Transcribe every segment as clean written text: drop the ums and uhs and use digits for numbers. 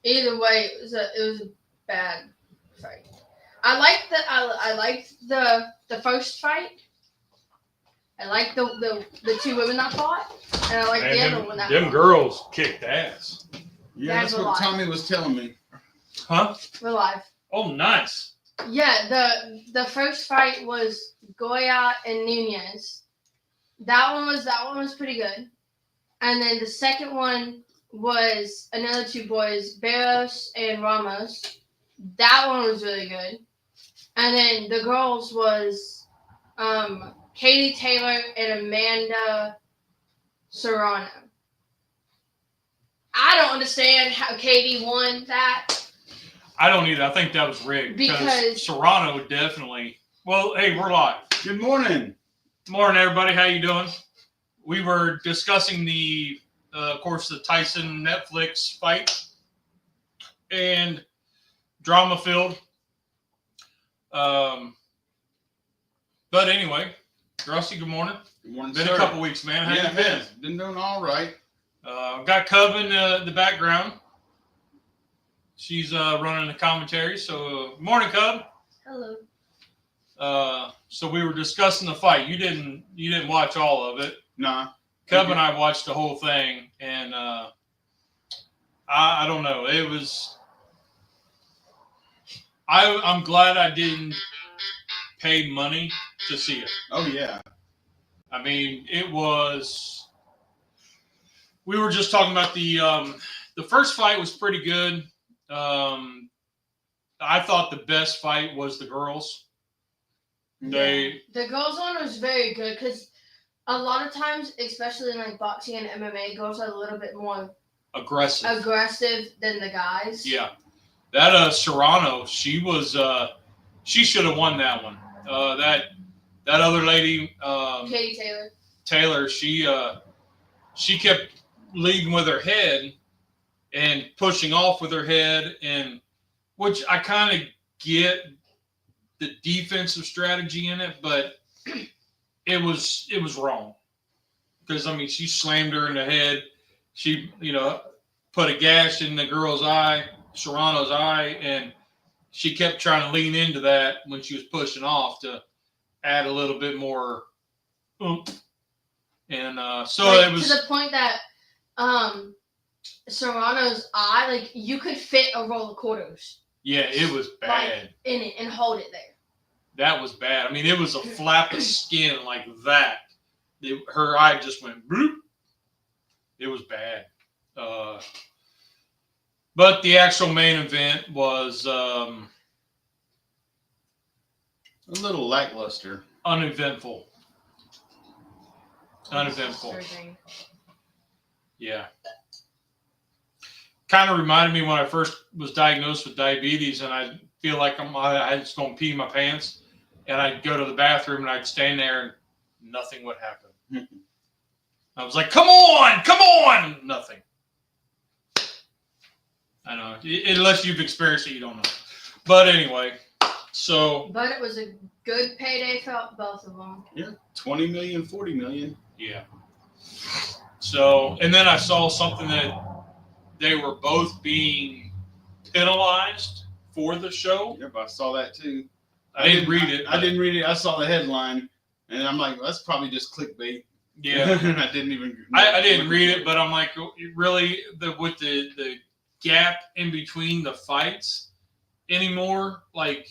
Either way, it was a bad fight. I liked the first fight. I liked the two women that fought, and I liked the other one that them fought. girls kicked ass. Yeah, that's what Tommy was telling me. Huh? We're live. Oh, nice. Yeah, the first fight was Goya and Nunez. That one was pretty good. And then the second one was another two boys, Barros and Ramos. That one was really good. And then the girls was Katie Taylor and Amanda Serrano. I don't understand how Katie won that. I don't either. I think that was rigged. Because Serrano definitely... Well, hey, we're live. Good morning. Morning, everybody. How you doing? We were discussing of course, the Tyson Netflix fight. And drama-filled. But anyway, Rusty, good morning. Good morning, Been sir. a couple weeks, man. How you been? Been doing all right. Got Cub in the background. She's running the commentary. So, morning, Cub. Hello. So we were discussing the fight. You didn't watch all of it. Nah. Cub and I watched the whole thing, and I don't know. It was. I'm glad I didn't pay money to see it. Oh yeah. I mean, it was. We were just talking about the first fight was pretty good. I thought the best fight was the girls. The girls one was very good because a lot of times, especially in like boxing and MMA, girls are a little bit more aggressive than the guys. Yeah, that Serrano, she was she should have won that one. That other lady, Katie Taylor, she kept leading with her head and pushing off with her head, and which I kind of get the defensive strategy in it, but it was wrong. Because I mean, she slammed her in the head. She, put a gash in the girl's eye, Serrano's eye, and she kept trying to lean into that when she was pushing off to add a little bit more oomph. And it was to the point that Serrano's eye, like you could fit a roll of quarters. Yeah, it was bad. In it and hold it there. That was bad. I mean, it was a flap of skin like that. Her eye just went bloop. It was bad. But the actual main event was a little lackluster. Uneventful. Yeah. Kind of reminded me when I first was diagnosed with diabetes, and I feel like I was going to pee my pants, and I'd go to the bathroom and I'd stand there and nothing would happen. I was like, come on, nothing. I know, unless you've experienced it, you don't know. But anyway, so. But it was a good payday for both of them. Yeah, 20 million, 40 million. Yeah. So, and then I saw something that they were both being penalized for the show. Yep, I saw that too. I didn't read it. I didn't read it. I saw the headline, and I'm like, well, that's probably just clickbait. Yeah. And I didn't even. I didn't read it, but I'm like, really, with the gap in between the fights anymore, like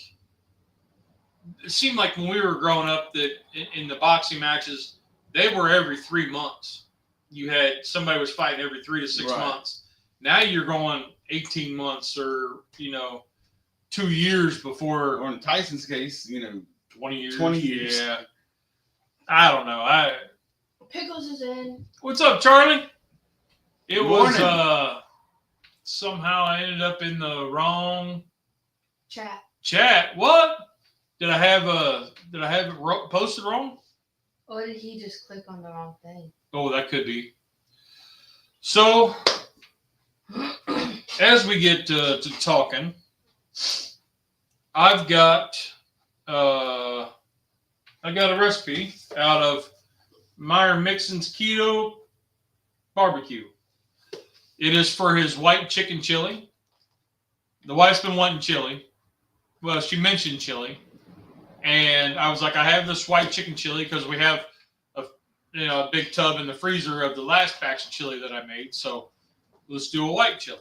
it seemed like when we were growing up that in the boxing matches, they were every 3 months. You had somebody was fighting every 3 to 6 months. Now you're going 18 months or, 2 years before. Or in Tyson's case, 20 years. 20 years. Yeah. I don't know. Pickles is in. What's up, Charlie? It Good was morning. Somehow I ended up in the wrong chat. What? Did I have it posted wrong? Or did he just click on the wrong thing? Oh, that could be. So, as we get to talking, I've got a recipe out of Myron Mixon's Keto BBQ. It is for his white chicken chili. the wife's been wanting chili. Well, she mentioned chili, and I was like, I have this white chicken chili because we have a big tub in the freezer of the last batch of chili that I made. So let's do a white chili.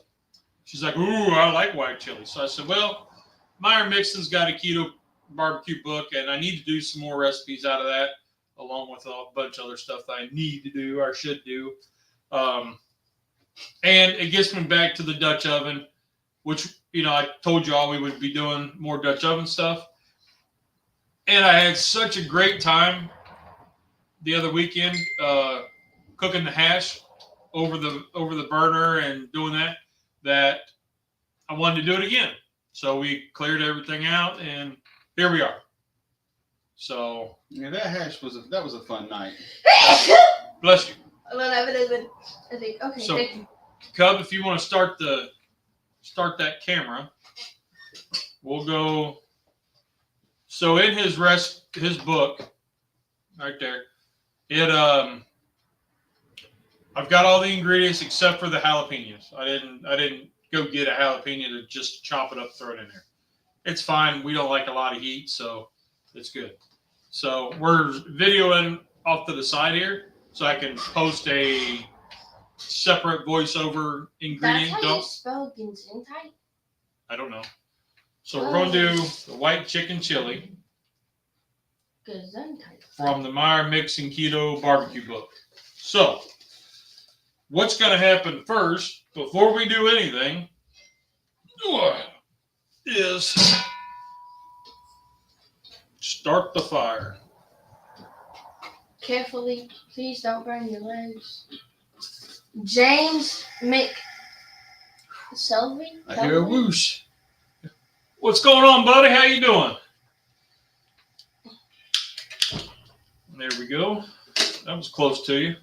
She's like, ooh, I like white chili. So I said, well, Myron Mixon's got a Keto BBQ book, and I need to do some more recipes out of that, along with a bunch of other stuff that I need to do or should do. And it gets me back to the Dutch oven, which, I told you all we would be doing more Dutch oven stuff. And I had such a great time the other weekend cooking the hash over the burner and doing that I wanted to do it again. So we cleared everything out, and here we are. So yeah, that hash was a fun night. Bless you. I think, okay, So, thank you. Cub, if you want to start that camera, we'll go. So in his book, right there, I've got all the ingredients except for the jalapenos. I didn't go get a jalapeno to just chop it up, throw it in there. It's fine. We don't like a lot of heat, so it's good. So we're videoing off to the side here, so I can post a separate voiceover ingredient. That's how you spell Gesundheit? I don't know. So we're going to do the white chicken chili Gesundheit. from the Myron Mixon Keto BBQ book. So what's going to happen first, before we do anything, is start the fire. Carefully, please don't burn your legs. James McSelvey? I hear a whoosh. What's going on, buddy? How you doing? There we go. That was close to you.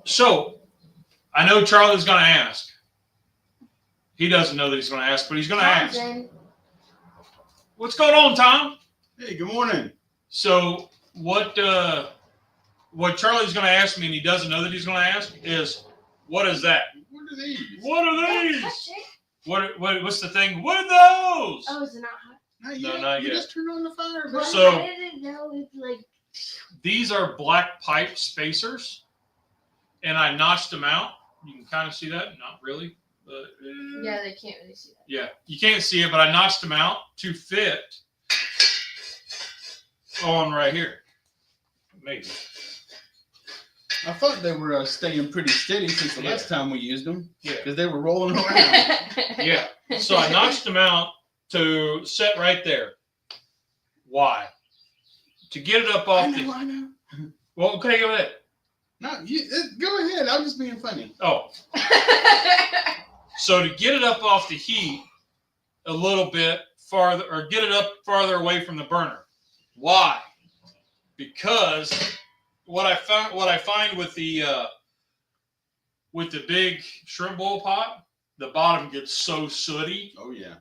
So I know Charlie's going to ask. He doesn't know that he's going to ask, but he's going to ask. What's going on, Tom? Hey, good morning. So what Charlie's going to ask me, and he doesn't know that he's going to ask, is, what is that? What are these? What are these? Touch it. What's the thing? What are those? Oh, is it not hot? Not No, yet. not You yet. just turned on the fire. Well, Bro. So- I didn't know it's like. These are black pipe spacers, and I notched them out. You can kind of see that, not really, but Yeah, they can't really see that. yeah, you can't see it, but I notched them out to fit on right here. Maybe. I thought they were staying pretty steady since the Yeah. last time we used them. Yeah. Because they were rolling around. Yeah. So I notched them out to set right there. Why? To get it up off I know. Well, okay, go ahead. No, go ahead. I'm just being funny. Oh. So to get it up off the heat a little bit farther, or get it up farther away from the burner. Why? Because what I find with the big shrimp boil pot, the bottom gets so sooty. Oh, yeah.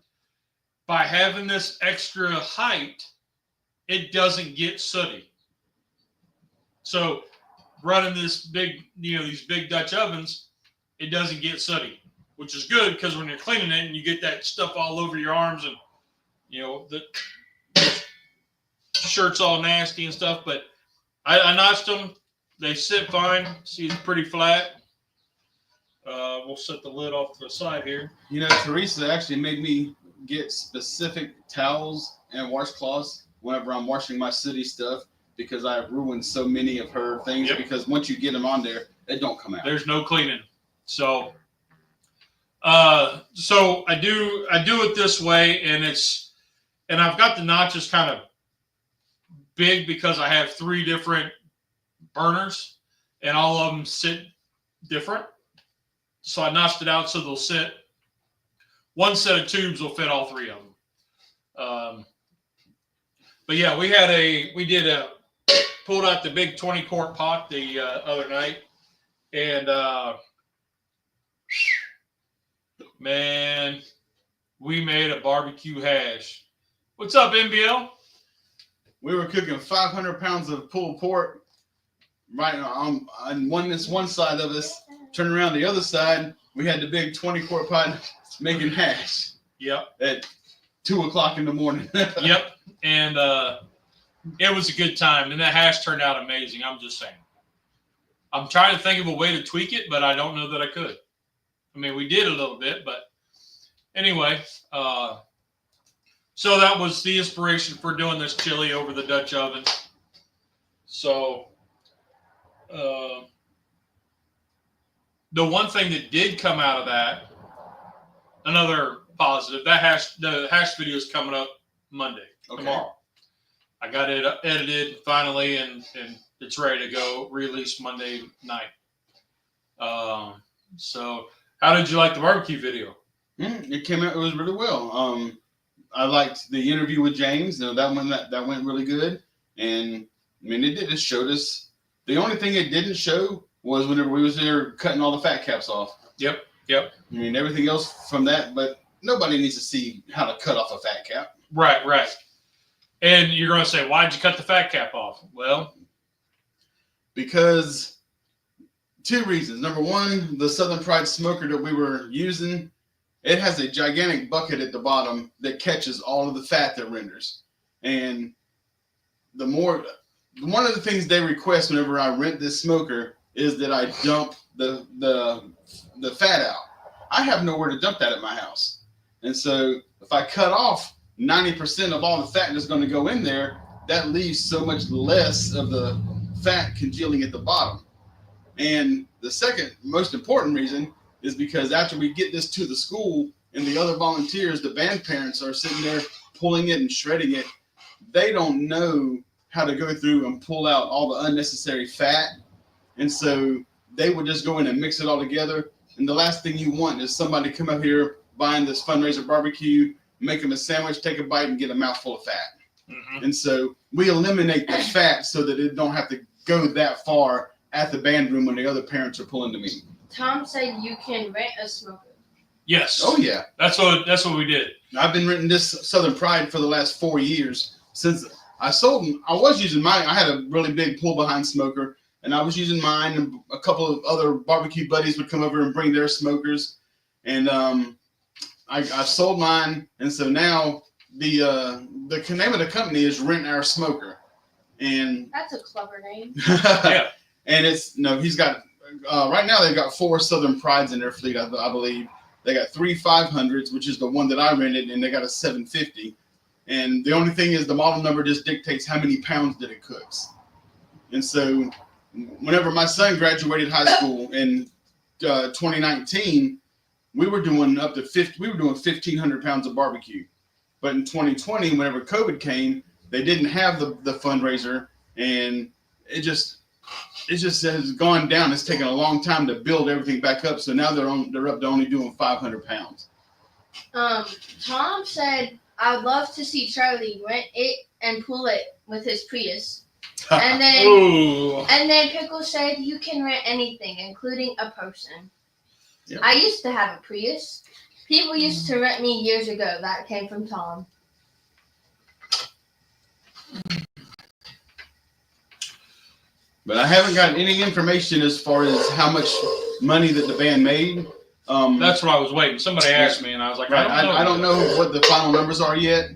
By having this extra height, it doesn't get sooty. So running this big, these big Dutch ovens, it doesn't get sooty, which is good because when you're cleaning it and you get that stuff all over your arms and, the shirt's all nasty and stuff. But I notched them. They sit fine. See, it's pretty flat. We'll set the lid off to the side here. Teresa actually made me get specific towels and washcloths whenever I'm washing my city stuff because I have ruined so many of her things. Yep. Because once you get them on there, they don't come out. There's no cleaning. So I do it this way, and I've got the notches kind of big because I have 3 different burners and all of them sit different. So I notched it out so they'll sit. One set of tubes will fit all 3 of them. But yeah, pulled out the big 20-quart pot the other night, and man, we made a barbecue hash. What's up, MBL? We were cooking 500 pounds of pulled pork right on one side of us, turn around the other side, we had the big 20-quart pot making hash. Yep. At 2:00 in the morning. Yep. And it was a good time. And that hash turned out amazing. I'm just saying. I'm trying to think of a way to tweak it, but I don't know that I could. I mean, we did a little bit, but anyway. So that was the inspiration for doing this chili over the Dutch oven. So the one thing that did come out of that, another positive, the hash video is coming up Monday, tomorrow. I got it edited finally, and it's ready to go, released Monday night. So how did you like the barbecue video? It came out, it was really well. I liked the interview with James. That went really good. And I mean, it showed us. The only thing it didn't show was whenever we was there cutting all the fat caps off. Yep. I mean, everything else from that, but nobody needs to see how to cut off a fat cap. Right. And you're going to say, why'd you cut the fat cap off? Well, because 2 reasons. Number one, the Southern Pride smoker that we were using, it has a gigantic bucket at the bottom that catches all of the fat that renders. And one of the things they request whenever I rent this smoker is that I dump the fat out. I have nowhere to dump that at my house. And so if I cut off 90% of all the fat that's going to go in there, that leaves so much less of the fat congealing at the bottom. And the second most important reason is because after we get this to the school and the other volunteers, the band parents are sitting there pulling it and shredding it, they don't know how to go through and pull out all the unnecessary fat. And so they would just go in and mix it all together. And the last thing you want is somebody come up here buying this fundraiser barbecue, make them a sandwich, take a bite, and get a mouthful of fat. Mm-hmm. And so we eliminate the fat so that it don't have to go that far at the band room when the other parents are pulling the meat. Tom said you can rent a smoker. Yes. Oh yeah. That's what we did. I've been renting this Southern Pride for the last 4 years. Since I sold them, I was using mine. I had a really big pull behind smoker, and I was using mine, and a couple of other barbecue buddies would come over and bring their smokers. And I sold mine, and so now the name of the company is Rent Our Smoker. And that's a clever name. Yeah. And he's got right now they've got 4 Southern Prides in their fleet, I believe. They got 3 500s, which is the one that I rented, and they got a 750. And the only thing is the model number just dictates how many pounds that it cooks. And so whenever my son graduated high school in 2019, we were doing 1,500 pounds of barbecue. But in 2020, whenever COVID came, they didn't have the fundraiser, and it just has gone down. It's taken a long time to build everything back up. So now they're up to only doing 500 pounds. Tom said, "I'd love to see Charlie rent it and pull it with his Prius." And then Pickle said, "You can rent anything, including a person." Yep. I used to have a Prius. People used to rent me years ago. That came from Tom. But I haven't got any information as far as how much money that the band made. That's what I was waiting. Somebody asked me, and I was like, I don't know what the final numbers are yet.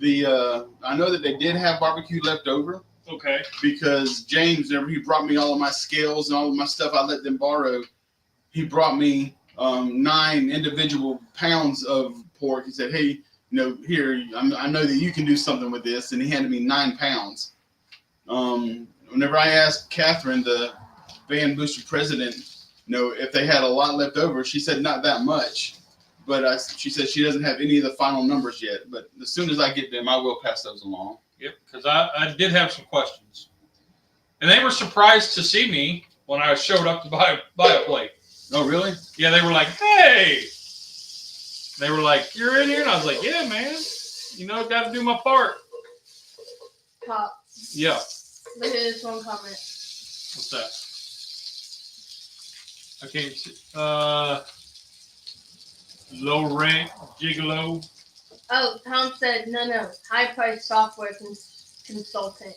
I know that they did have barbecue left over. Okay. Because James, whenever he brought me all of my scales and all of my stuff I let them borrow, he brought me 9 individual pounds of pork. He said, "Hey, here, I know that you can do something with this," and he handed me 9 pounds. Whenever I asked Catherine, the band booster president, if they had a lot left over, she said not that much. But she said she doesn't have any of the final numbers yet. But as soon as I get them, I will pass those along. Yep, because I did have some questions. And they were surprised to see me when I showed up to buy a plate. Oh, really? Yeah, they were like, "Hey!" They were like, "You're in here?" And I was like, "Yeah, man. Got to do my part." Pop. Yeah. Look at this one comment. What's that? I can't see. Low rank gigolo. Oh, Tom said, no, high price software consultant.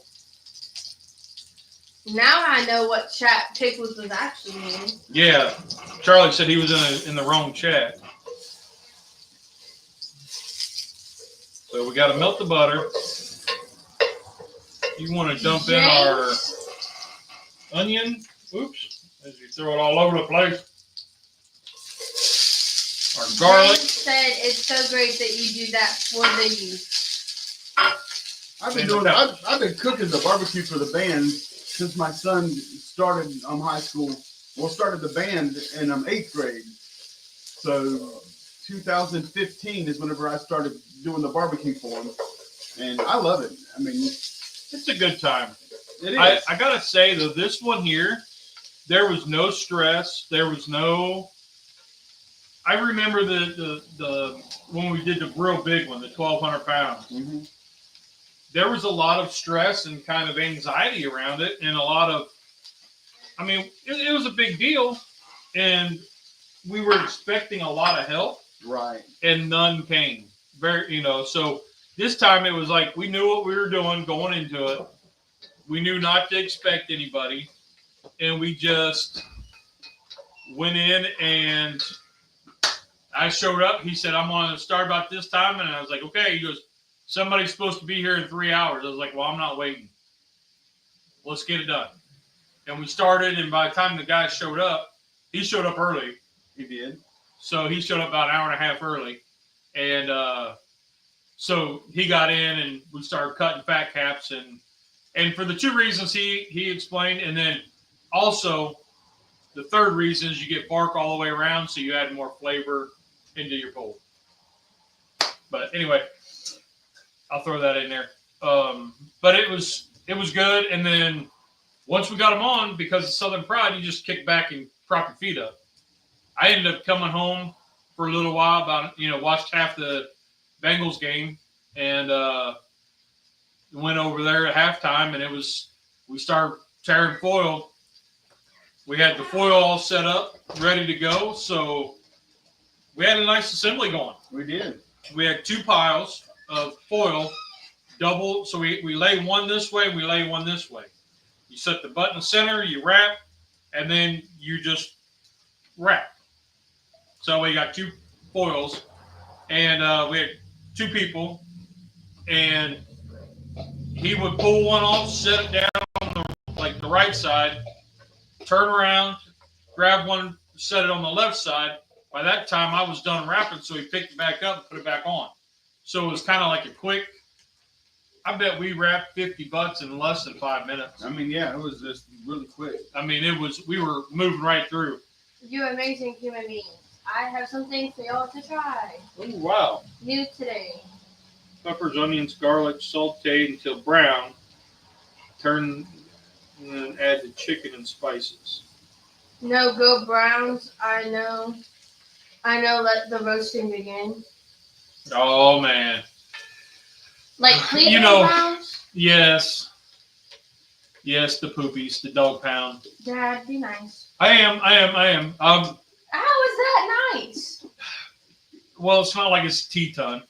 Now I know what chat Pickles was actually in. Yeah, Charlie said he was in the wrong chat. So we got to melt the butter. You want to dump in our onion. Oops, as you throw it all over the place. Our garlic. James said it's so great that you do that for the youth. I've been cooking the barbecue for the band since my son started high school. Well, started the band in 8th grade. So 2015 is whenever I started doing the barbecue for him, and I love it. I mean, it's a good time. It is. I gotta say though, this one here, there was no stress. There was no. I remember the when we did the real big one, the 1,200 pounds. Mm-hmm. There was a lot of stress and kind of anxiety around it, and a lot of. I mean, it was a big deal, and we were expecting a lot of help. Right. And none came. So this time it was like we knew what we were doing going into it. We knew not to expect anybody, and we just went in, and I showed up. He said, I'm going to start about this time, and I was like, okay. He goes, somebody's supposed to be here in 3 hours. I was like, well, I'm not waiting. Let's get it done. And we started, and by the time the guy showed up, he showed up early. He did. So he showed up about an hour and a half early. And so he got in, and we started cutting fat caps. And for the two reasons he explained, and then also the third reason is you get bark all the way around, so you add more flavor into your pulled. But anyway, I'll throw that in there. But it was good. And then once we got them on, because of Southern Pride, you just kick back and prop your feet up. I ended up coming home for a little while, watched half the Bengals game, and went over there at halftime, and we started tearing foil. We had the foil all set up, ready to go, so we had a nice assembly going. We did. We had 2 piles of foil, double, so we lay one this way, and we lay one this way. You set the butt in the center, you wrap, and then you just wrap. So we got 2 foils, and we had 2 people, and he would pull one off, set it down on the right side, turn around, grab one, set it on the left side. By that time, I was done wrapping, so he picked it back up and put it back on. So it was kind of like a quick. I bet we wrapped 50 butts in less than 5 minutes. I mean, yeah, it was just really quick. I mean, we were moving right through. You amazing human beings. I have something for y'all to try. Oh, wow. New today. Peppers, onions, garlic, sauteed until brown. Turn and then add the chicken and spices. No, go browns. I know. Let the roasting begin. Oh, man. Like Cleveland browns? Yes. Yes, the poopies, the dog pound. Dad, be nice. I am. How is that nice? Well, it's not like it's a Teton,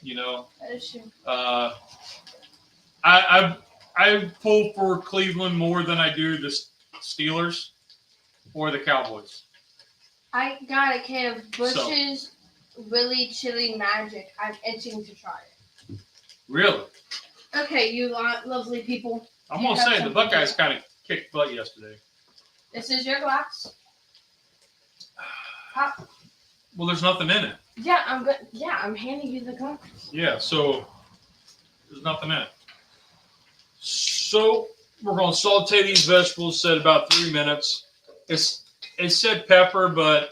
That is true. I pull for Cleveland more than I do the Steelers or the Cowboys. I got a can of Bush's Willy Chili Magic. I'm itching to try it. Really? Okay, you lovely people. I'm going to say the Buckeyes kind of kicked butt yesterday. This is your glass. Pop. Well, there's nothing in it. Yeah, I'm good. Yeah, I'm handing you the cup. Yeah, so there's nothing in it. So we're going to saute these vegetables. Said about 3 minutes. It said pepper, but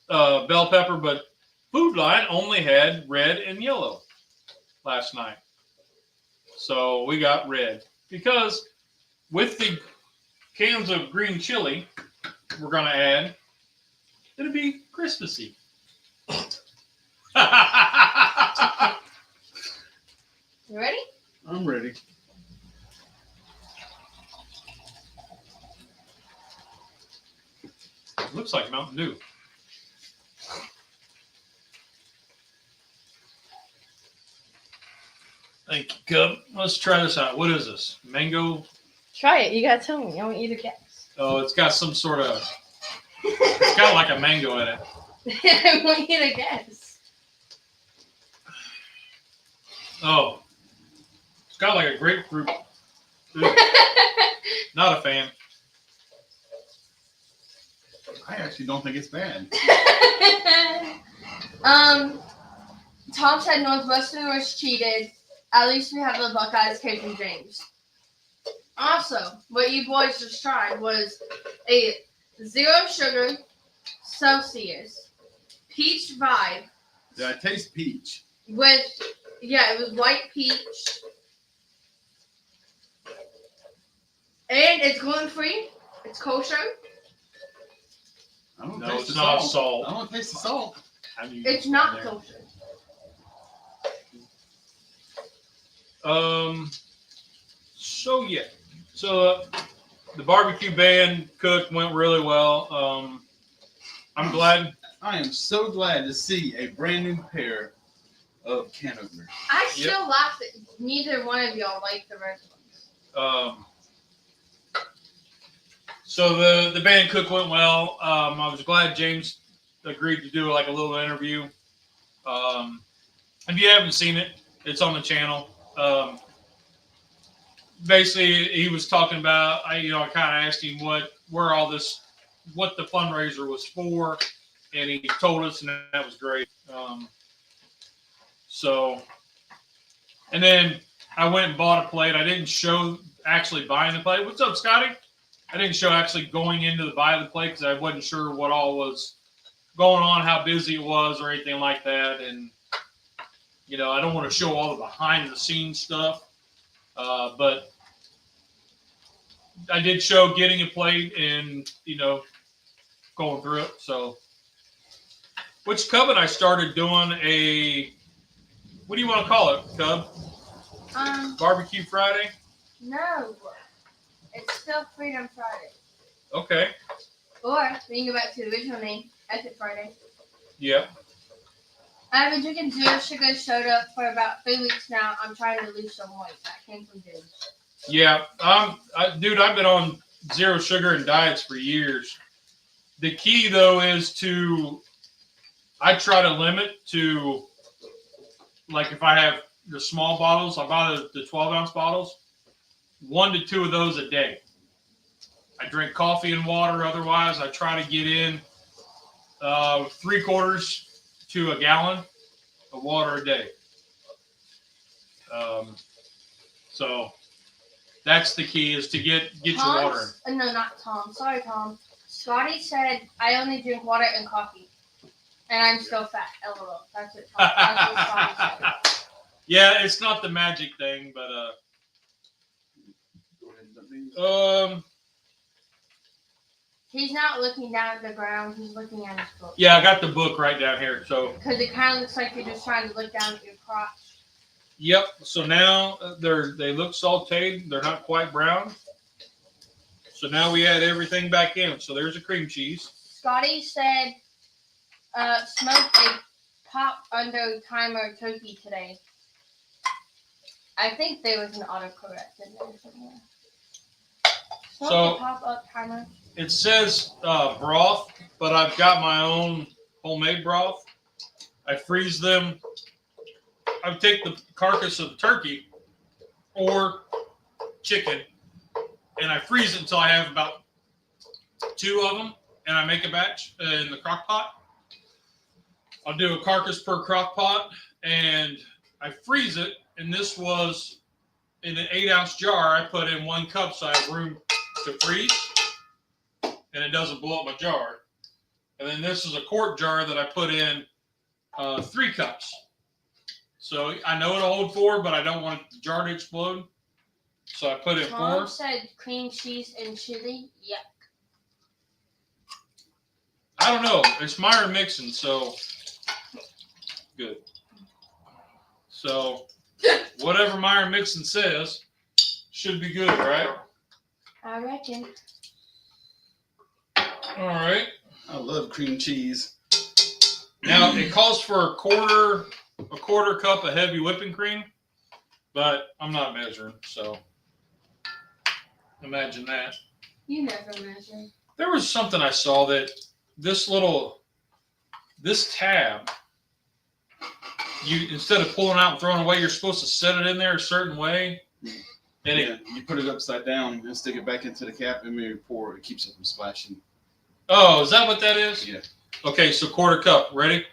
bell pepper, but Food Line only had red and yellow last night. So we got red because with the cans of green chili we're going to add, it'll be Christmassy. You ready? I'm ready. Looks like Mountain Dew. Thank you, Cub. Let's try this out. What is this? Mango Try it. You gotta tell me. I want you to guess. Oh, it's got some sort of. It's got like a mango in it. I want you to guess. Oh, it's got like a grapefruit. Not a fan. I actually don't think it's bad. Tom said Northwestern was cheated. At least we have the Buckeyes came from James. Also, what you boys just tried was a 0 sugar Celsius peach vibe. Did I taste peach? With, it was white peach. And it's gluten-free. It's kosher. I don't No, taste it's the not salt. salt. I don't taste the salt. It's not kosher. So yeah. So the barbecue band cook went really well. I'm glad. I am so glad to see a brand new pair of can openers. I still laugh that neither one of y'all like the red ones. So the band cook went well. I was glad James agreed to do like a little interview. If you haven't seen it, it's on the channel. Basically, he was talking about. I kind of asked him what the fundraiser was for, and he told us, and that was great. And then I went and bought a plate. I didn't show actually buying the plate. What's up, Scotty? I didn't show actually going into the buy the plate because I wasn't sure what all was going on, how busy it was, or anything like that. And I don't want to show all the behind the scenes stuff, but I did show getting a plate and going through it. So, which Cub and I started doing what do you want to call it, Cub? Barbecue Friday? No. It's still Freedom Friday. Okay. Or we can go back to the original name, Epic Friday. Yeah. I've been drinking 0 sugar soda for about 3 weeks now. I'm trying to lose some weight. That came from James. Yeah. Dude, I've been on 0 sugar and diets for years. The key though is I try to limit to, like if I have the small bottles, I buy the 12-ounce bottles, 1 to 2 of those a day. I drink coffee and water. Otherwise, I try to get in 3/4 to a gallon of water a day. So that's the key, is to get your water in. No, not Tom. Sorry, Tom. Scotty said I only drink water and coffee, and I'm still fat. LOL. That's what Scotty said. Yeah, it's not the magic thing, but he's not looking down at the ground. He's looking at his book. Yeah, I got the book right down here. So because it kind of looks like you're just trying to look down at your crotch. Yep. So now they look sauteed. They're not quite brown. So now we add everything back in. So there's a cream cheese. Scotty said, smoked a pop under timer turkey today. I think there was an autocorrect in there somewhere. So pop up timer. It says broth, but I've got my own homemade broth. I freeze them. I take the carcass of the turkey or chicken, and I freeze it until I have about 2 of them, and I make a batch in the crock pot. I'll do a carcass per crock pot, and I freeze it. And this was in an 8-ounce jar. I put in 1 cup so I have room to freeze, and it doesn't blow up my jar. And then this is a quart jar that I put in 3 cups. So I know it'll hold 4, but I don't want the jar to explode. So I put in 4. Tom said cream cheese and chili. Yuck. I don't know. It's Myron Mixon, so good. So whatever Myron Mixon says should be good, right? I reckon. All right. I love cream cheese. Now it calls for a quarter cup of heavy whipping cream, but I'm not measuring, so. Imagine that. You never measure. There was something I saw that this tab, you instead of pulling out and throwing away, you're supposed to set it in there a certain way. And you put it upside down and stick it back into the cap and maybe pour. It keeps it from splashing. Oh, is that what that is? Yeah. Okay, so quarter cup. Ready?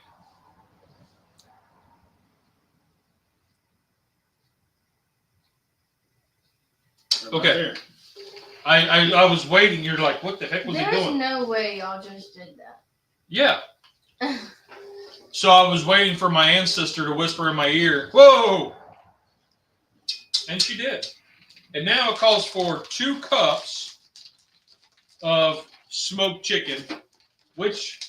Right Okay. I was waiting. You're like, what the heck was he There's doing? no way y'all just did that. Yeah. So I was waiting for my ancestor to whisper in my ear, "Whoa!" And she did. And now it calls for 2 cups of smoked chicken, which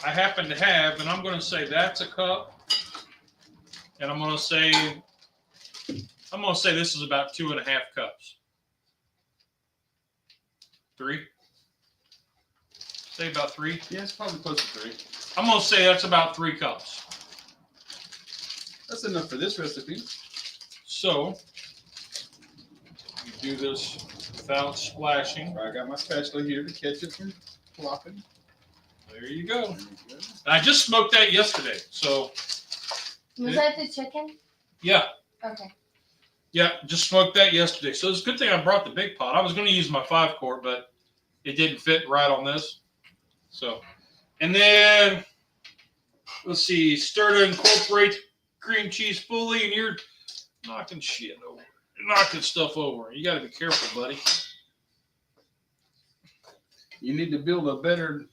I happen to have, and I'm going to say that's a cup. And I'm going to say this is about 2.5 cups. 3. Say about 3. Yeah, it's probably close to 3. I'm going to say that's about 3 cups. That's enough for this recipe. So, you do this without splashing. I got my spatula here to catch it from flopping. There you go. And I just smoked that yesterday. So, Was that the chicken? yeah. Okay. Yeah, just smoked that yesterday. So, it's a good thing I brought the big pot. I was going to use my 5-quart, but it didn't fit right on this. So, and then, let's see, stir to incorporate cream cheese fully, and you're knocking shit over. You're knocking stuff over. You got to be careful, buddy. You need to build a better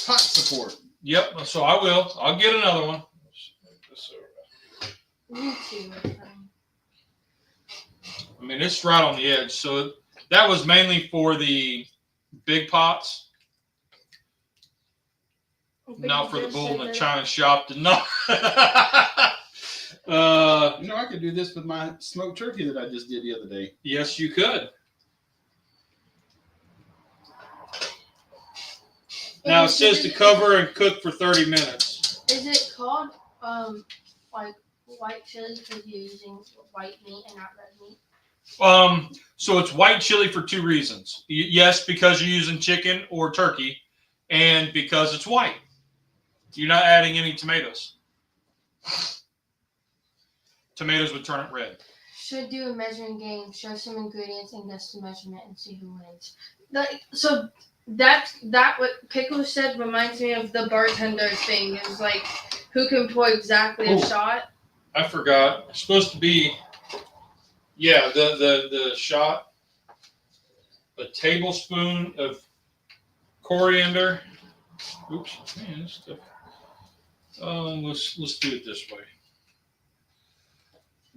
pot support. Yep, so I will. I'll get another one. Me too. I mean, it's right on the edge. So that was mainly for the big pots. Not for the bull in the china shop. No. I could do this with my smoked turkey that I just did the other day. Yes, you could. Now it says to cover and cook for 30 minutes. Is it called like white chili because you're using white meat and not red meat? So it's white chili for 2 reasons. Yes, because you're using chicken or turkey, and because it's white. You're not adding any tomatoes. Tomatoes would turn it red. Should do a measuring game. Show some ingredients and guess the measurement and see who wins. So that what Pickle said reminds me of the bartender thing. It was like who can pour exactly a shot. I forgot. It's supposed to be, yeah, the shot. A tablespoon of coriander. Oops, man, this stuff. Let's do it this way.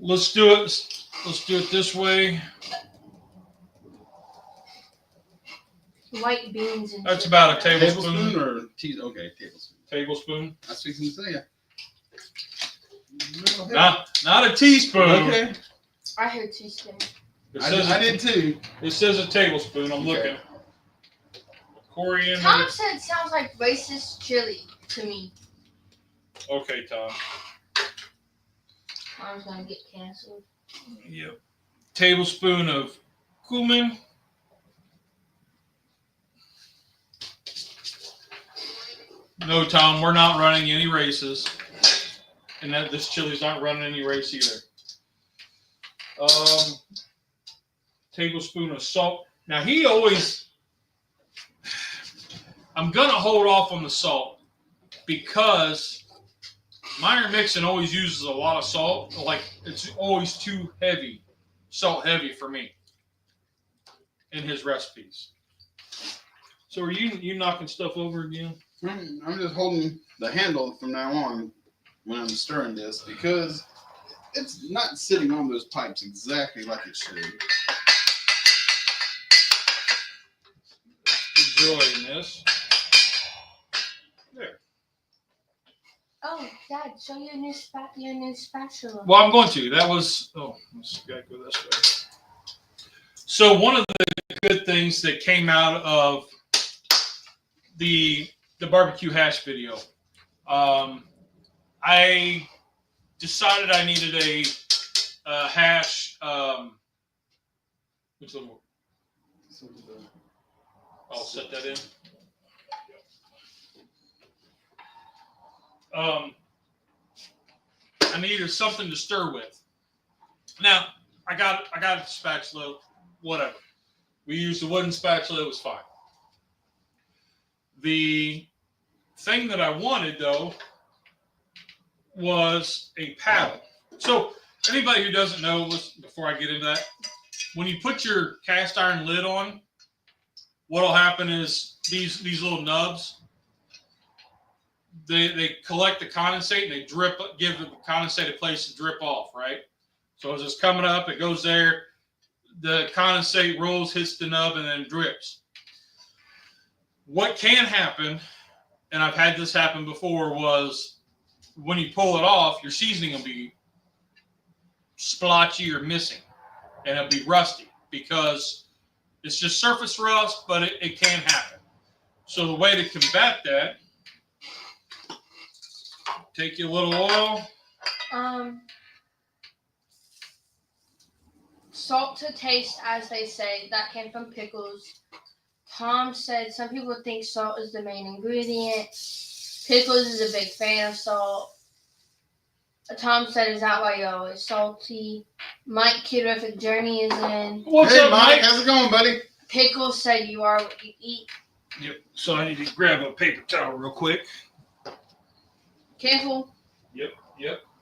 Let's do it this way. White beans and That's about a tablespoon. Tablespoon or teaspoon? Okay, tablespoon. Tablespoon. I was fixing to say it. Not a teaspoon. Okay. I heard teaspoon. I did too. It says a tablespoon. I'm looking. Coriander. Tom said it sounds like racist chili to me. Okay, Tom. I was gonna get canceled. Yep. Tablespoon of cumin. No, Tom, we're not running any races. And that this chili's not running any race either. Tablespoon of salt. Now he always, I'm gonna hold off on the salt because Myron Mixon always uses a lot of salt. Like it's always too heavy, salt heavy for me in his recipes. So are you knocking stuff over again? I'm just holding the handle from now on when I'm stirring this because it's not sitting on those pipes exactly like it should. Enjoying this. There. Oh, Dad, show your new spatula. Well, I'm going to. That was. Oh, let's gotta go this way. So one of the good things that came out of the barbecue hash video, I decided I needed a hash Which one more? I'll set that in. I needed something to stir with. Now, I got a spatula, whatever. We used a wooden spatula, it was fine. The thing that I wanted, though, was a paddle. So, anybody who doesn't know, before I get into that, when you put your cast iron lid on, what'll happen is these little nubs, they collect the condensate and they give the condensate a place to drip off, right? So as it's coming up, it goes there, the condensate rolls, hits the nub, and then drips. What can happen, and I've had this happen before, was when you pull it off, your seasoning will be splotchy or missing, and it'll be rusty because it's just surface rust, but it can happen. So the way to combat that, take you a little oil. Salt to taste, as they say. That came from Pickles. Tom said some people think salt is the main ingredient. Pickles is a big fan of salt. Tom said, is that why you're always salty? Mike Keto Journey is in. What's up, Mike? How's it going, buddy? Pickles said you are what you eat. Yep. So I need to grab a paper towel real quick. Careful. Yep.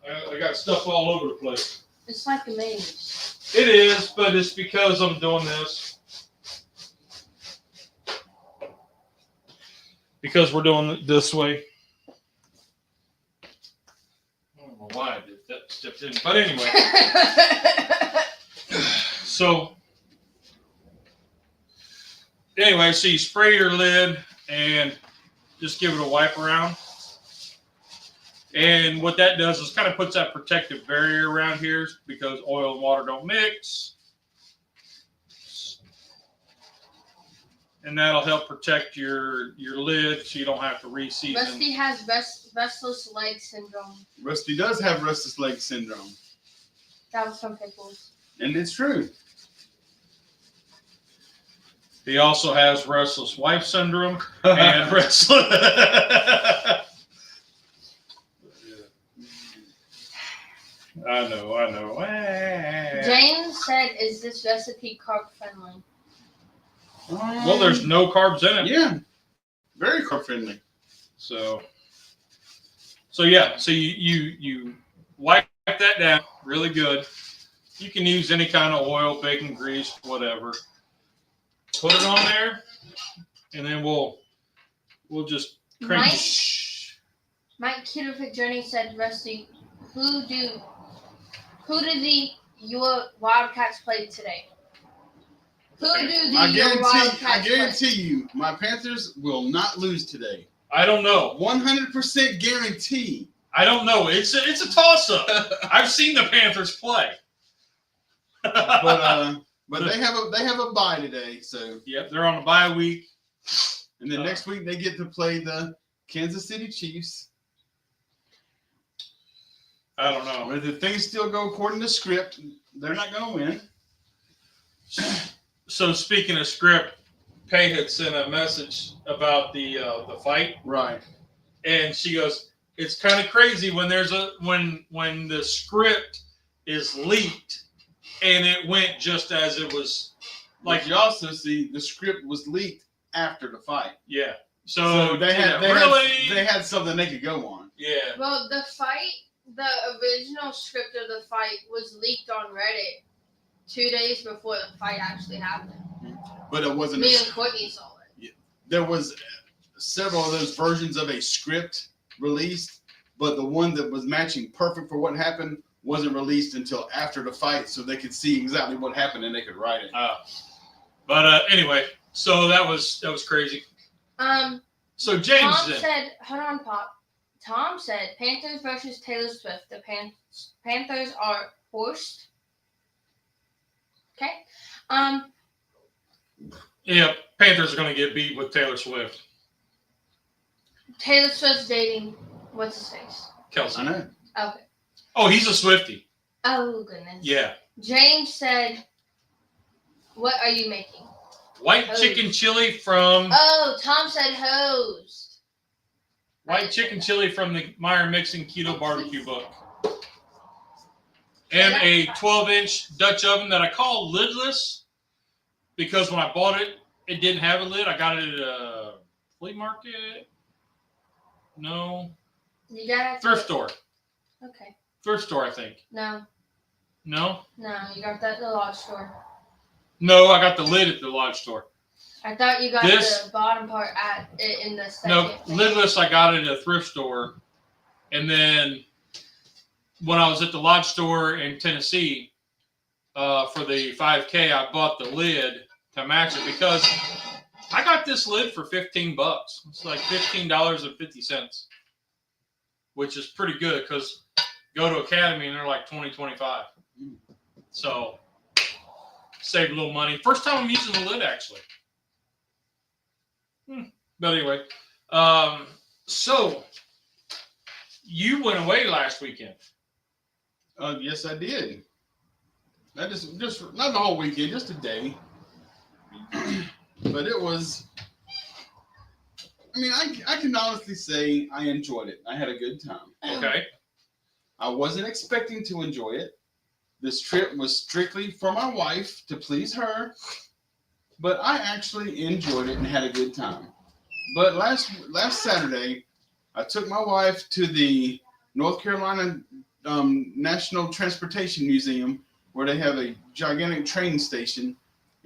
I got stuff all over the place. It's like a maze. It is, but it's because I'm doing this. Because we're doing it this way. I don't know why I did that, stepped in. But anyway. So you spray your lid and just give it a wipe around. And what that does is kind of puts that protective barrier around here because oil and water don't mix. And that'll help protect your lid so you don't have to reseason. Rusty has restless leg syndrome. Rusty does have restless leg syndrome. That was from Pickles. And it's true. He also has restless wife syndrome and restless. I know. James said, is this recipe carb friendly? Well, there's no carbs in it. Yeah. Very carb friendly. So you wipe that down really good. You can use any kind of oil, bacon grease, whatever. Put it on there, and then we'll just crank it. Mike Keto Journey said, Rusty, who did your Wildcats play today? I guarantee you, my Panthers will not lose today. I don't know. 100% guarantee. I don't know. It's a toss-up. I've seen the Panthers play. But they have a bye today, so yep, they're on a bye week. And then next week they get to play the Kansas City Chiefs. I don't know. Whether things still go according to script, they're not going to win. So speaking of script, Pay had sent a message about the fight, right? And she goes, "It's kind of crazy when when the script is leaked, and it went just as it was." Like you also see, the script was leaked after the fight. Yeah. So they had something they could go on. Yeah. Well, the original script of the fight was leaked on Reddit 2 days before the fight actually happened. But it wasn't. Me and Courtney saw it. There was several of those versions of a script released, but the one that was matching perfect for what happened wasn't released until after the fight, so they could see exactly what happened and they could write it. But anyway, so that was crazy. So James said, hold on, Pop. Tom said, Panthers versus Taylor Swift. The Panthers are forced. Okay. Yeah, Panthers are going to get beat with Taylor Swift. Taylor Swift's dating, what's his face? Kelsey. I know. Okay. Oh, he's a Swiftie. Oh, goodness. Yeah. James said, What are you making? White chicken chili from... Oh, Tom said hosed. White chicken chili from the Myron Mixon Keto BBQ book. And a 12-inch Dutch oven that I call lidless because when I bought it, it didn't have a lid. I got it at a flea market. No. You got it? Thrift store. Okay. Thrift store, I think. No. No? No, you got that at the lodge store. No, I got the lid at the lodge store. I thought you got the bottom part in the second. No, lidless I got it at a thrift store. And then when I was at the lodge store in Tennessee for the 5K, I bought the lid to match it because I got this lid for $15. It's like $15.50, which is pretty good because go to Academy and they're like $20, $25. So save a little money. First time I'm using the lid actually. But anyway, so you went away last weekend. Yes, I did. That just not the whole weekend, just a day. But it was. I mean, I can honestly say I enjoyed it. I had a good time. Okay. I wasn't expecting to enjoy it. This trip was strictly for my wife to please her, but I actually enjoyed it and had a good time. But last Saturday, I took my wife to the North Carolina National Transportation Museum, where they have a gigantic train station,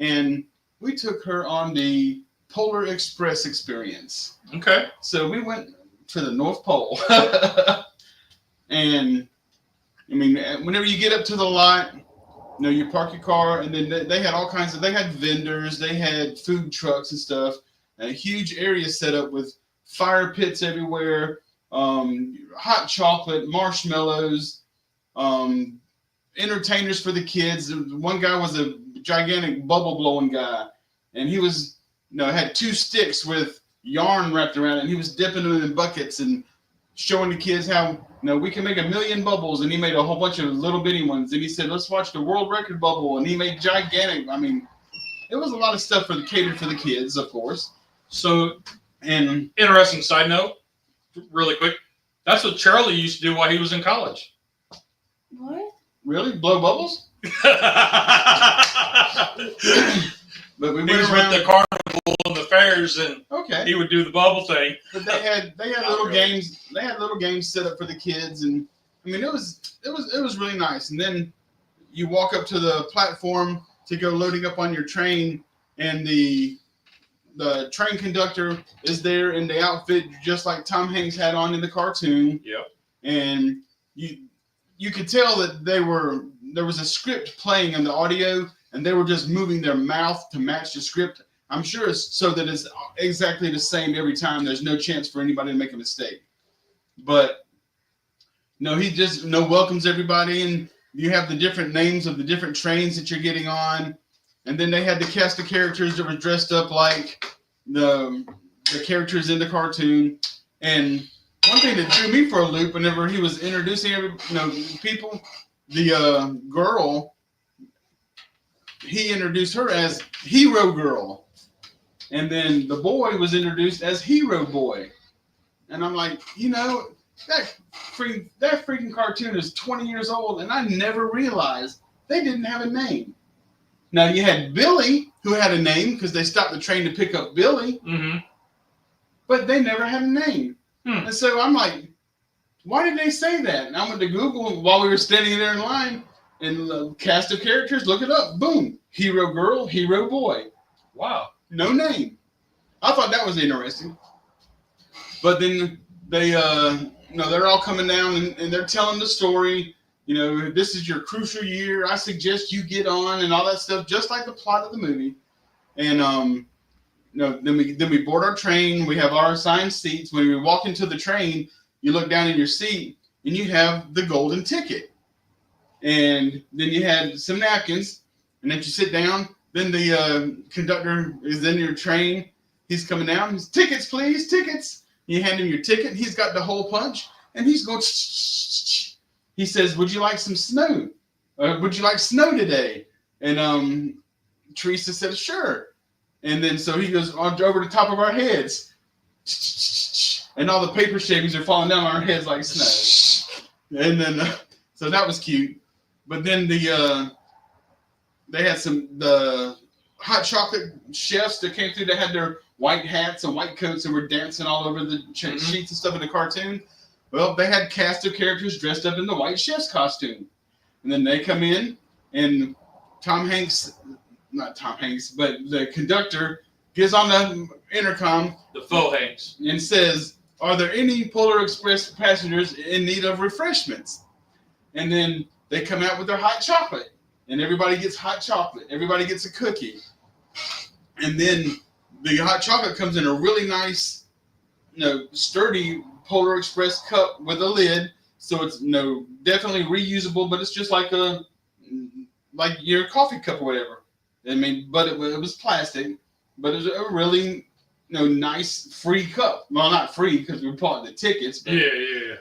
and we took her on the Polar Express experience. Okay. So we went to the North Pole. And I mean, whenever you get up to the lot, you park your car, and then they had all kinds of, they had vendors, they had food trucks and stuff, and a huge area set up with fire pits everywhere, hot chocolate, marshmallows, entertainers for the kids. One guy was a gigantic bubble blowing guy, and he was, had 2 sticks with yarn wrapped around it, and he was dipping them in buckets and showing the kids how we can make 1 million bubbles, and he made a whole bunch of little bitty ones. And he said, let's watch the world record bubble, and he made gigantic. I mean, it was a lot of stuff catered for the kids, of course. So, and interesting side note, really quick, that's what Charlie used to do while he was in college. What? Really? Blow bubbles? But we he went was around with the carnival and the fairs, and he would do the bubble thing. But they had little games. They had little games set up for the kids, and I mean it was really nice. And then you walk up to the platform to go loading up on your train, and the train conductor is there in the outfit just like Tom Hanks had on in the cartoon. Yep. And you could tell that there was a script playing in the audio, and they were just moving their mouth to match the script. I'm sure it's so that it's exactly the same every time. There's no chance for anybody to make a mistake. But he just welcomes everybody, and you have the different names of the different trains that you're getting on. And then they had the cast of characters that were dressed up like the characters in the cartoon. And one thing that threw me for a loop whenever he was introducing people, the girl, he introduced her as Hero Girl. And then the boy was introduced as Hero Boy. And I'm like, that freaking cartoon is 20 years old, and I never realized they didn't have a name. Now, you had Billy, who had a name because they stopped the train to pick up Billy. Mm-hmm. But they never had a name. And so I'm like, why did they say that? And I went to Google while we were standing there in line, and the cast of characters, look it up. Boom. Hero Girl, Hero Boy. Wow. No name. I thought that was interesting. But then they, they're all coming down and they're telling the story. This is your crucial year. I suggest you get on and all that stuff, just like the plot of the movie. And then we board our train. We have our assigned seats. When we walk into the train, you look down in your seat and you have the golden ticket. And then you had some napkins, and then you sit down. Then the conductor is in your train. He's coming down. He's, tickets, please, tickets. You hand him your ticket. He's got the hole punch, and he's going. He says, "Would you like some snow? Would you like snow today?" And Teresa said, sure. And then so he goes over the top of our heads. And all the paper shavings are falling down on our heads like snow. And then, so that was cute. But then they had the hot chocolate chefs that came through. They had their white hats and white coats and were dancing all over the sheets and stuff in the cartoon. Well, they had cast of characters dressed up in the white chef's costume. And then they come in, and not Tom Hanks, but the conductor gets on the intercom. The faux Hanks. And says, are there any Polar Express passengers in need of refreshments? And then they come out with their hot chocolate. And everybody gets hot chocolate. Everybody gets a cookie. And then the hot chocolate comes in a really nice, sturdy Polar Express cup with a lid. So it's definitely reusable, but it's just like your coffee cup or whatever. I mean, but it was plastic, but it was a really nice free cup. Well, not free because we bought the tickets. But, yeah.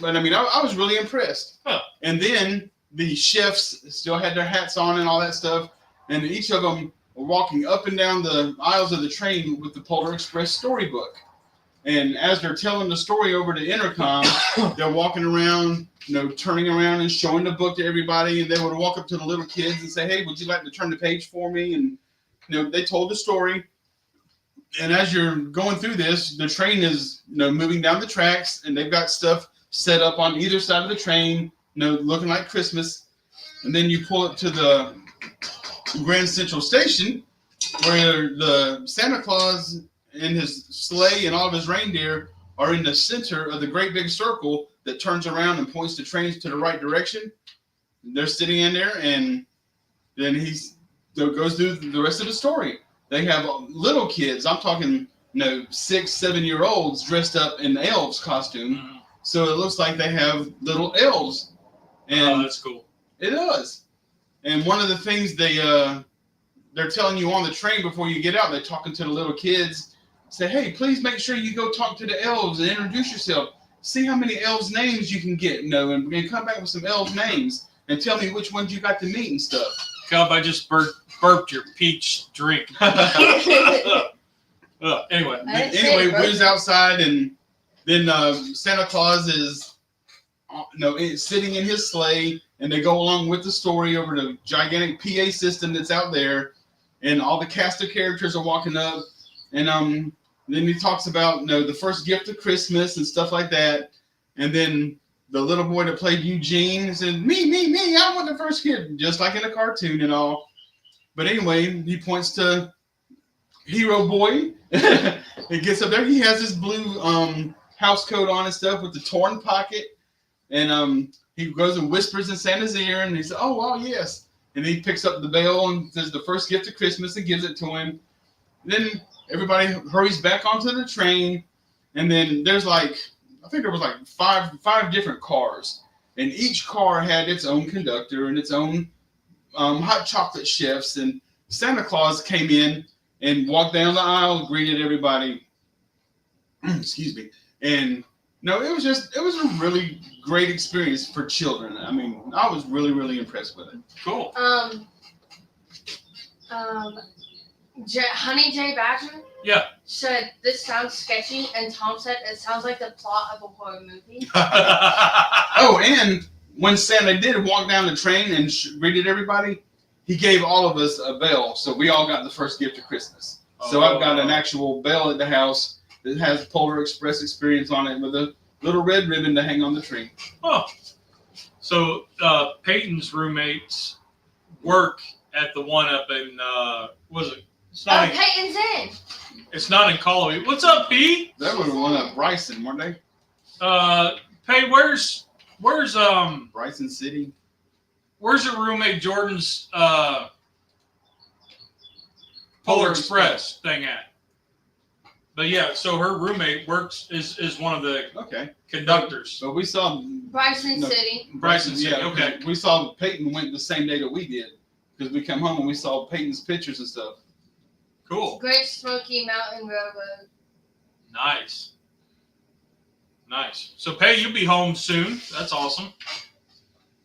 But I mean, I was really impressed. Huh. And then the chefs still had their hats on and all that stuff, and each of them were walking up and down the aisles of the train with the Polar Express storybook. And as they're telling the story over the intercom, they're walking around, turning around and showing the book to everybody. And they would walk up to the little kids and say, hey, would you like to turn the page for me? And, they told the story. And as you're going through this, the train is, moving down the tracks, and they've got stuff set up on either side of the train, looking like Christmas. And then you pull it to the Grand Central Station, where the Santa Claus and his sleigh and all of his reindeer are in the center of the great big circle that turns around and points the trains to the right direction. They're sitting in there, and then he goes through the rest of the story. They have little kids. I'm talking, 6-7-year-olds dressed up in elves costume. Mm-hmm. So it looks like they have little elves. And that's cool. It does. And one of the things they're telling you on the train before you get out, they're talking to the little kids. Say, hey, please make sure you go talk to the elves and introduce yourself. See how many elves' names you can get, and come back with some elves' names and tell me which ones you got to meet and stuff. God, I just burped your peach drink. Anyway, we was outside, and then Santa Claus is, sitting in his sleigh, and they go along with the story over the gigantic PA system that's out there, and all the cast of characters are walking up, and then he talks about the first gift of Christmas and stuff like that, and then the little boy that played Eugene said, me, I want the first gift, just like in a cartoon and all. But anyway, he points to Hero Boy. He gets up there. He has his blue house coat on and stuff with the torn pocket. And he goes and whispers in Santa's ear, and he says, oh, wow, yes. And he picks up the bell and says the first gift of Christmas and gives it to him. Then everybody hurries back onto the train. And then there's I think there was five different cars. And each car had its own conductor and its own hot chocolate chefs. And Santa Claus came in and walked down the aisle, greeted everybody. Excuse me. And it was a really great experience for children. I mean, I was really, really impressed with it. Cool. Honey J. Badger said this sounds sketchy, and Tom said it sounds like the plot of a horror movie. Oh, and when Santa did walk down the train and greeted everybody, he gave all of us a bell, so we all got the first gift of Christmas. So I've got an actual bell at the house that has Polar Express experience on it with a little red ribbon to hang on the tree. Oh, so Peyton's roommates work at the one up in was it? Peyton's in. It's not in Colorado. What's up, P? That was the one up Bryson, weren't they? Hey, where's Bryson City? Where's your roommate Jordan's Polar Express thing at? But yeah, so her roommate is one of the conductors. But we saw Bryson City. Bryson City. Yeah, okay. We saw Peyton went the same day that we did because we come home and we saw Peyton's pictures and stuff. Cool. Great Smoky Mountain Railroad. Nice. So, Pey, you'll be home soon. That's awesome.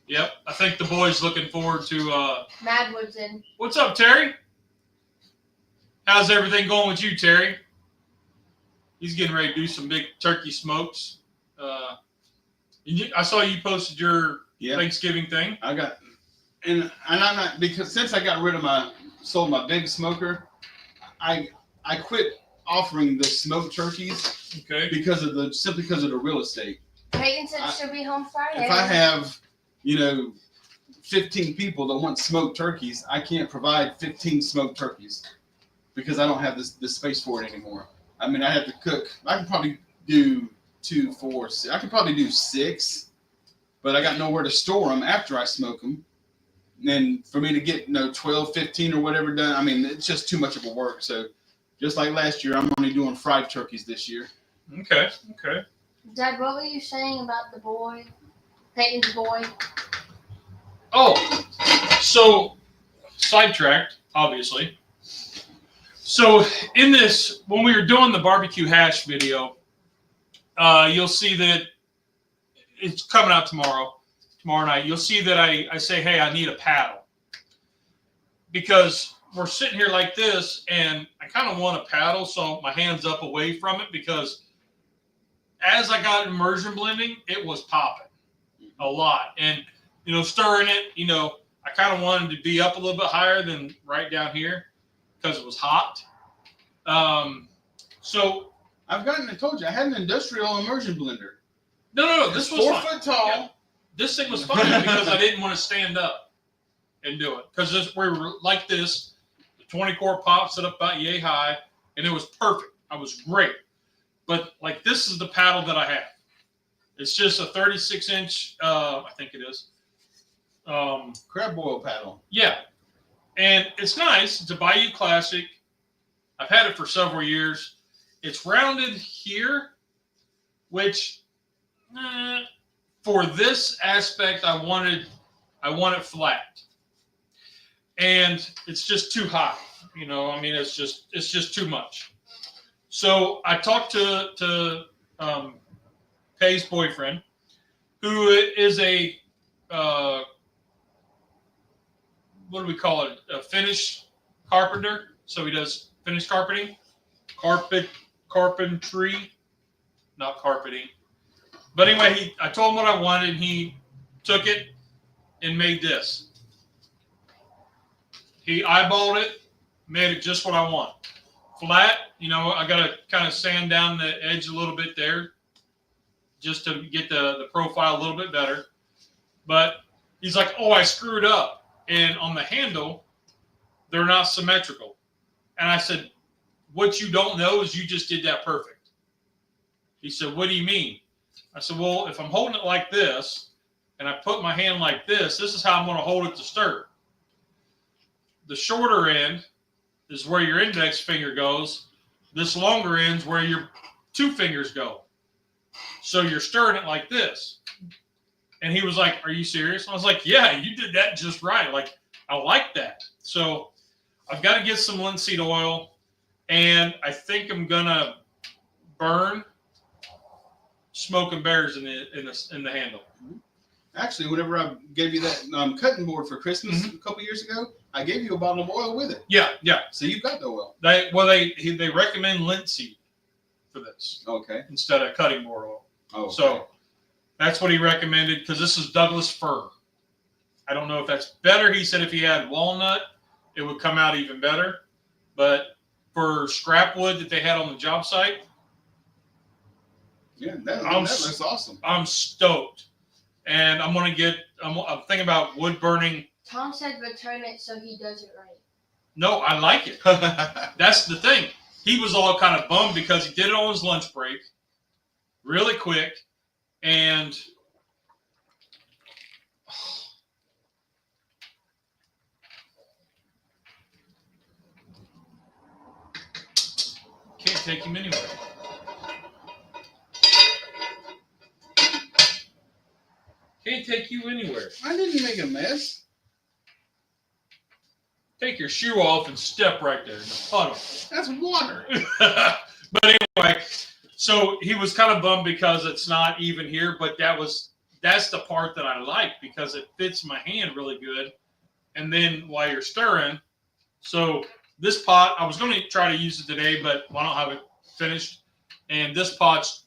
Yep. I think the boys looking forward to. Madwood's in. What's up, Terry? How's everything going with you, Terry? He's getting ready to do some big turkey smokes. I saw you posted your Thanksgiving thing. I got, and I'm not, because since I got rid of sold my big smoker, I quit offering the smoked turkeys. Okay. Simply because of the real estate. Peyton said she'll be home Friday. If I have, 15 people that want smoked turkeys, I can't provide 15 smoked turkeys because I don't have the space for it anymore. I mean, I have to cook. I can probably do 2, 4, 6. I could probably do 6, but I got nowhere to store them after I smoke them. And for me to get 12, 15 or whatever done, I mean, it's just too much of a work. So just like last year, I'm only doing fried turkeys this year. Okay. Dad, what were you saying about the boy, Peyton's boy? Oh, so sidetracked, obviously. So in this, when we were doing the barbecue hash video, you'll see that it's coming out tomorrow night. You'll see that I say, hey, I need a paddle. Because we're sitting here like this, and I kind of want a paddle, so my hand's up away from it, because as I got immersion blending, it was popping a lot. And, stirring it, I kind of wanted to be up a little bit higher than right down here because it was hot. So I told you, I had an industrial immersion blender. No, this was 4 fun. foot tall. Yeah. This thing was fun because I didn't want to stand up and do it. Because we were like this, the 20 core pop set up about yay high, and it was perfect. I was great. But like, this is the paddle that I have. It's just a 36-inch, I think it is. Crab boil paddle. Yeah. And it's nice. It's a Bayou Classic. I've had it for several years. It's rounded here, which for this aspect, I want it flat. And it's just too high. It's just too much. So I talked to Pay's boyfriend, who is a what do we call it? A finish carpenter. So he does finish carpeting, carpentry, not carpeting. But anyway, I told him what I wanted, and he took it and made this. He eyeballed it, made it just what I want. Flat, I got to kind of sand down the edge a little bit there just to get the profile a little bit better. But he's like, oh, I screwed up. And on the handle, they're not symmetrical. And I said, what you don't know is you just did that perfect. He said, what do you mean? I said, well, if I'm holding it like this, and I put my hand like this is how I'm going to hold it to stir. The shorter end is where your index finger goes. This longer end is where your 2 fingers go. So you're stirring it like this. And he was like, are you serious? I was like, yeah, you did that just right. Like, I like that. So I've got to get some linseed oil, and I think I'm going to burn smoking bears in the handle. Actually, whenever I gave you that cutting board for Christmas a couple years ago, I gave you a bottle of oil with it. Yeah. So you've got the oil. They recommend linseed for this. Okay. Instead of cutting board oil. Oh. Okay. So that's what he recommended, because this is Douglas fir. I don't know if that's better. He said if he had walnut, it would come out even better. But for scrap wood that they had on the job site, yeah, that looks awesome. I'm stoked. And I'm thinking about wood burning. Tom said return it so he does it right. No, I like it. That's the thing. He was all kind of bummed because he did it on his lunch break really quick. And can't take him anywhere. Can't take you anywhere. I didn't make a mess. Take your shoe off and step right there in the puddle. That's water. But anyway, so he was kind of bummed because it's not even here, but that's the part that I like because it fits my hand really good. And then while you're stirring, so this pot, I was going to try to use it today, but I don't have it finished. And this pot's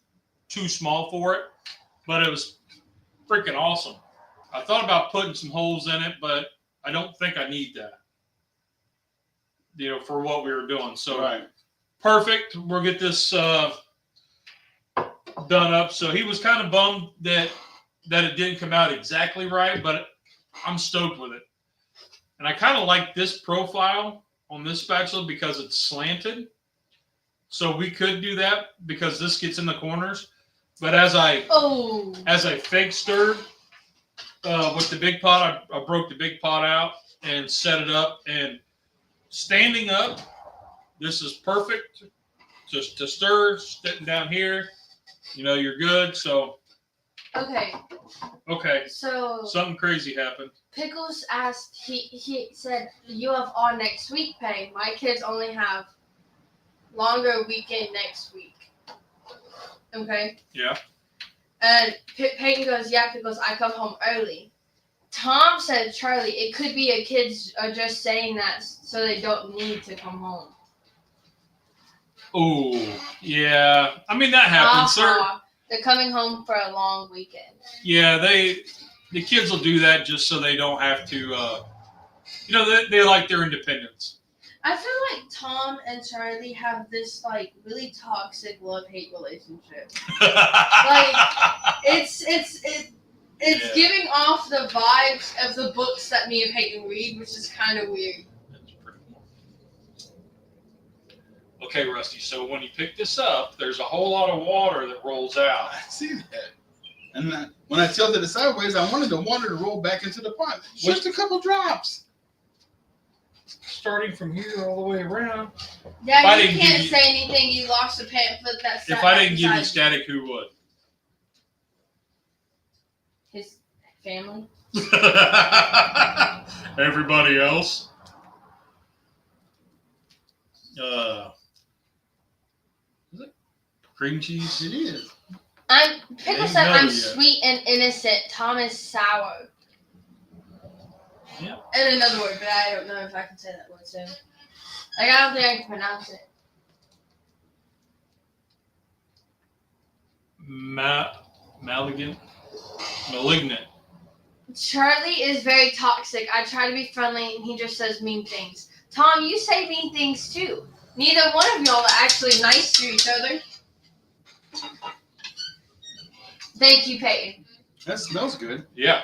too small for it, but it was freaking awesome. I thought about putting some holes in it, but I don't think I need that, for what we were doing. So perfect. We'll get this done up. So he was kind of bummed that it didn't come out exactly right, but I'm stoked with it. And I kind of like this profile on this spatula because it's slanted. So we could do that because this gets in the corners. But as I fake stirred with the big pot, I broke the big pot out and set it up. And standing up, this is perfect. Just to stir, sitting down here, you're good. So okay. So something crazy happened. Pickles asked. He said, "You have all next week pay. My kids only have longer weekend next week." Okay. Yeah. And Peyton goes, "Yeah, Pickles, I come home early." Tom said, "Charlie, it could be a kids are just saying that so they don't need to come home." Oh, yeah. I mean, that happens, sir. They're coming home for a long weekend. Yeah, the kids will do that just so they don't have to, they like their independence. I feel like Tom and Charlie have this, really toxic love-hate relationship. It's giving off the vibes of the books that me and Peyton read, which is kind of weird. That's pretty cool. Okay, Rusty, so when you pick this up, there's a whole lot of water that rolls out. I see that. And when I tilted it sideways, I wanted the water to roll back into the pot. Just a couple drops. Starting from here all the way around. Yeah, you can't say anything. You lost a pamphlet that sat. If I didn't give you static, who would? His family. Everybody else. Is it cream cheese? It is. Pickle said I'm sweet and innocent. Tom is sour. Yeah. And another word, but I don't know if I can say that word too. I don't think I can pronounce it. Malignant. Charlie is very toxic. I try to be friendly, and he just says mean things. Tom, you say mean things too. Neither one of y'all are actually nice to each other. Thank you, Peyton. That smells good. Yeah.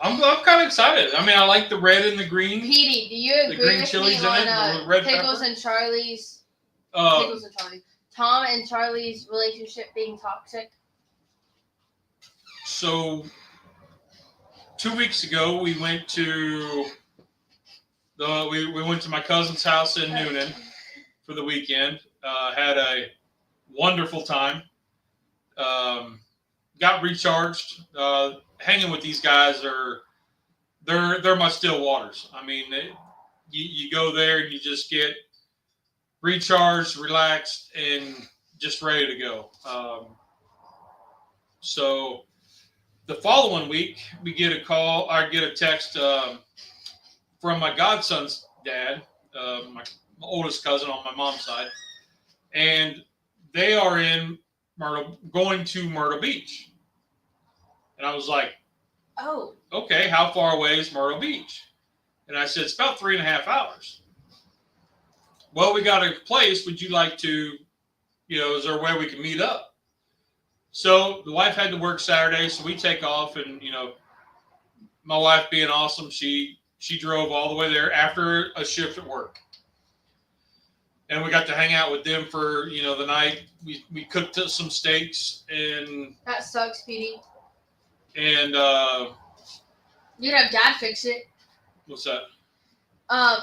I'm kind of excited. I mean, I like the red and the green. Petey, do you agree with me on Pickles and Charlie's? Pickles and Charlie. Tom and Charlie's relationship being toxic? So, 2 weeks ago, we went to we went to my cousin's house in Noonan for the weekend. Had a wonderful time. Got recharged. Hanging with these guys they're my still waters. I mean, you go there and you just get recharged, relaxed, and just ready to go. So the following week, we get a call. I get a text from my godson's dad, my oldest cousin on my mom's side, and they are in going to Myrtle Beach. And I was like, "Oh, okay, how far away is Myrtle Beach?" And I said, "It's about 3.5 hours." "Well, we got a place. Would you like to, is there a way we can meet up?" So the wife had to work Saturday, so we take off, and my wife being awesome, she drove all the way there after a shift at work. And we got to hang out with them for, the night. We cooked some steaks and... That sucks, Petey. And, you'd have Dad fix it. What's that?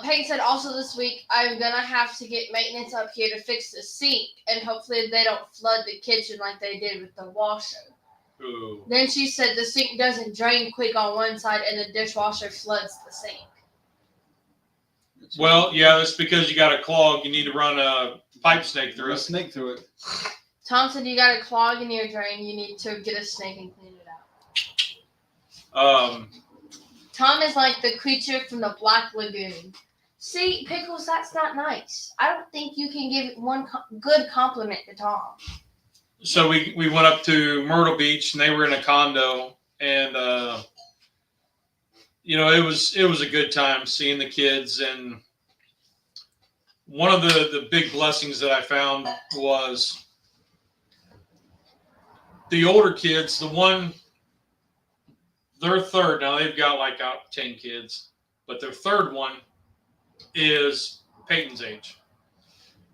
Peyton said also this week, I'm going to have to get maintenance up here to fix the sink, and hopefully they don't flood the kitchen like they did with the washer. Ooh. Then she said the sink doesn't drain quick on one side, and the dishwasher floods the sink. Well, yeah, that's because you got a clog. You need to run a pipe snake through it. Snake through it. Tom said you got a clog in your drain. You need to get a snake and clean it out. Tom is like the creature from the Black Lagoon. See, Pickles, that's not nice. I don't think you can give one good compliment to Tom. So we went up to Myrtle Beach, and they were in a condo, and it was a good time seeing the kids. And one of the big blessings that I found was the older kids. Their third, now they've got like 10 kids, but their third one is Peyton's age.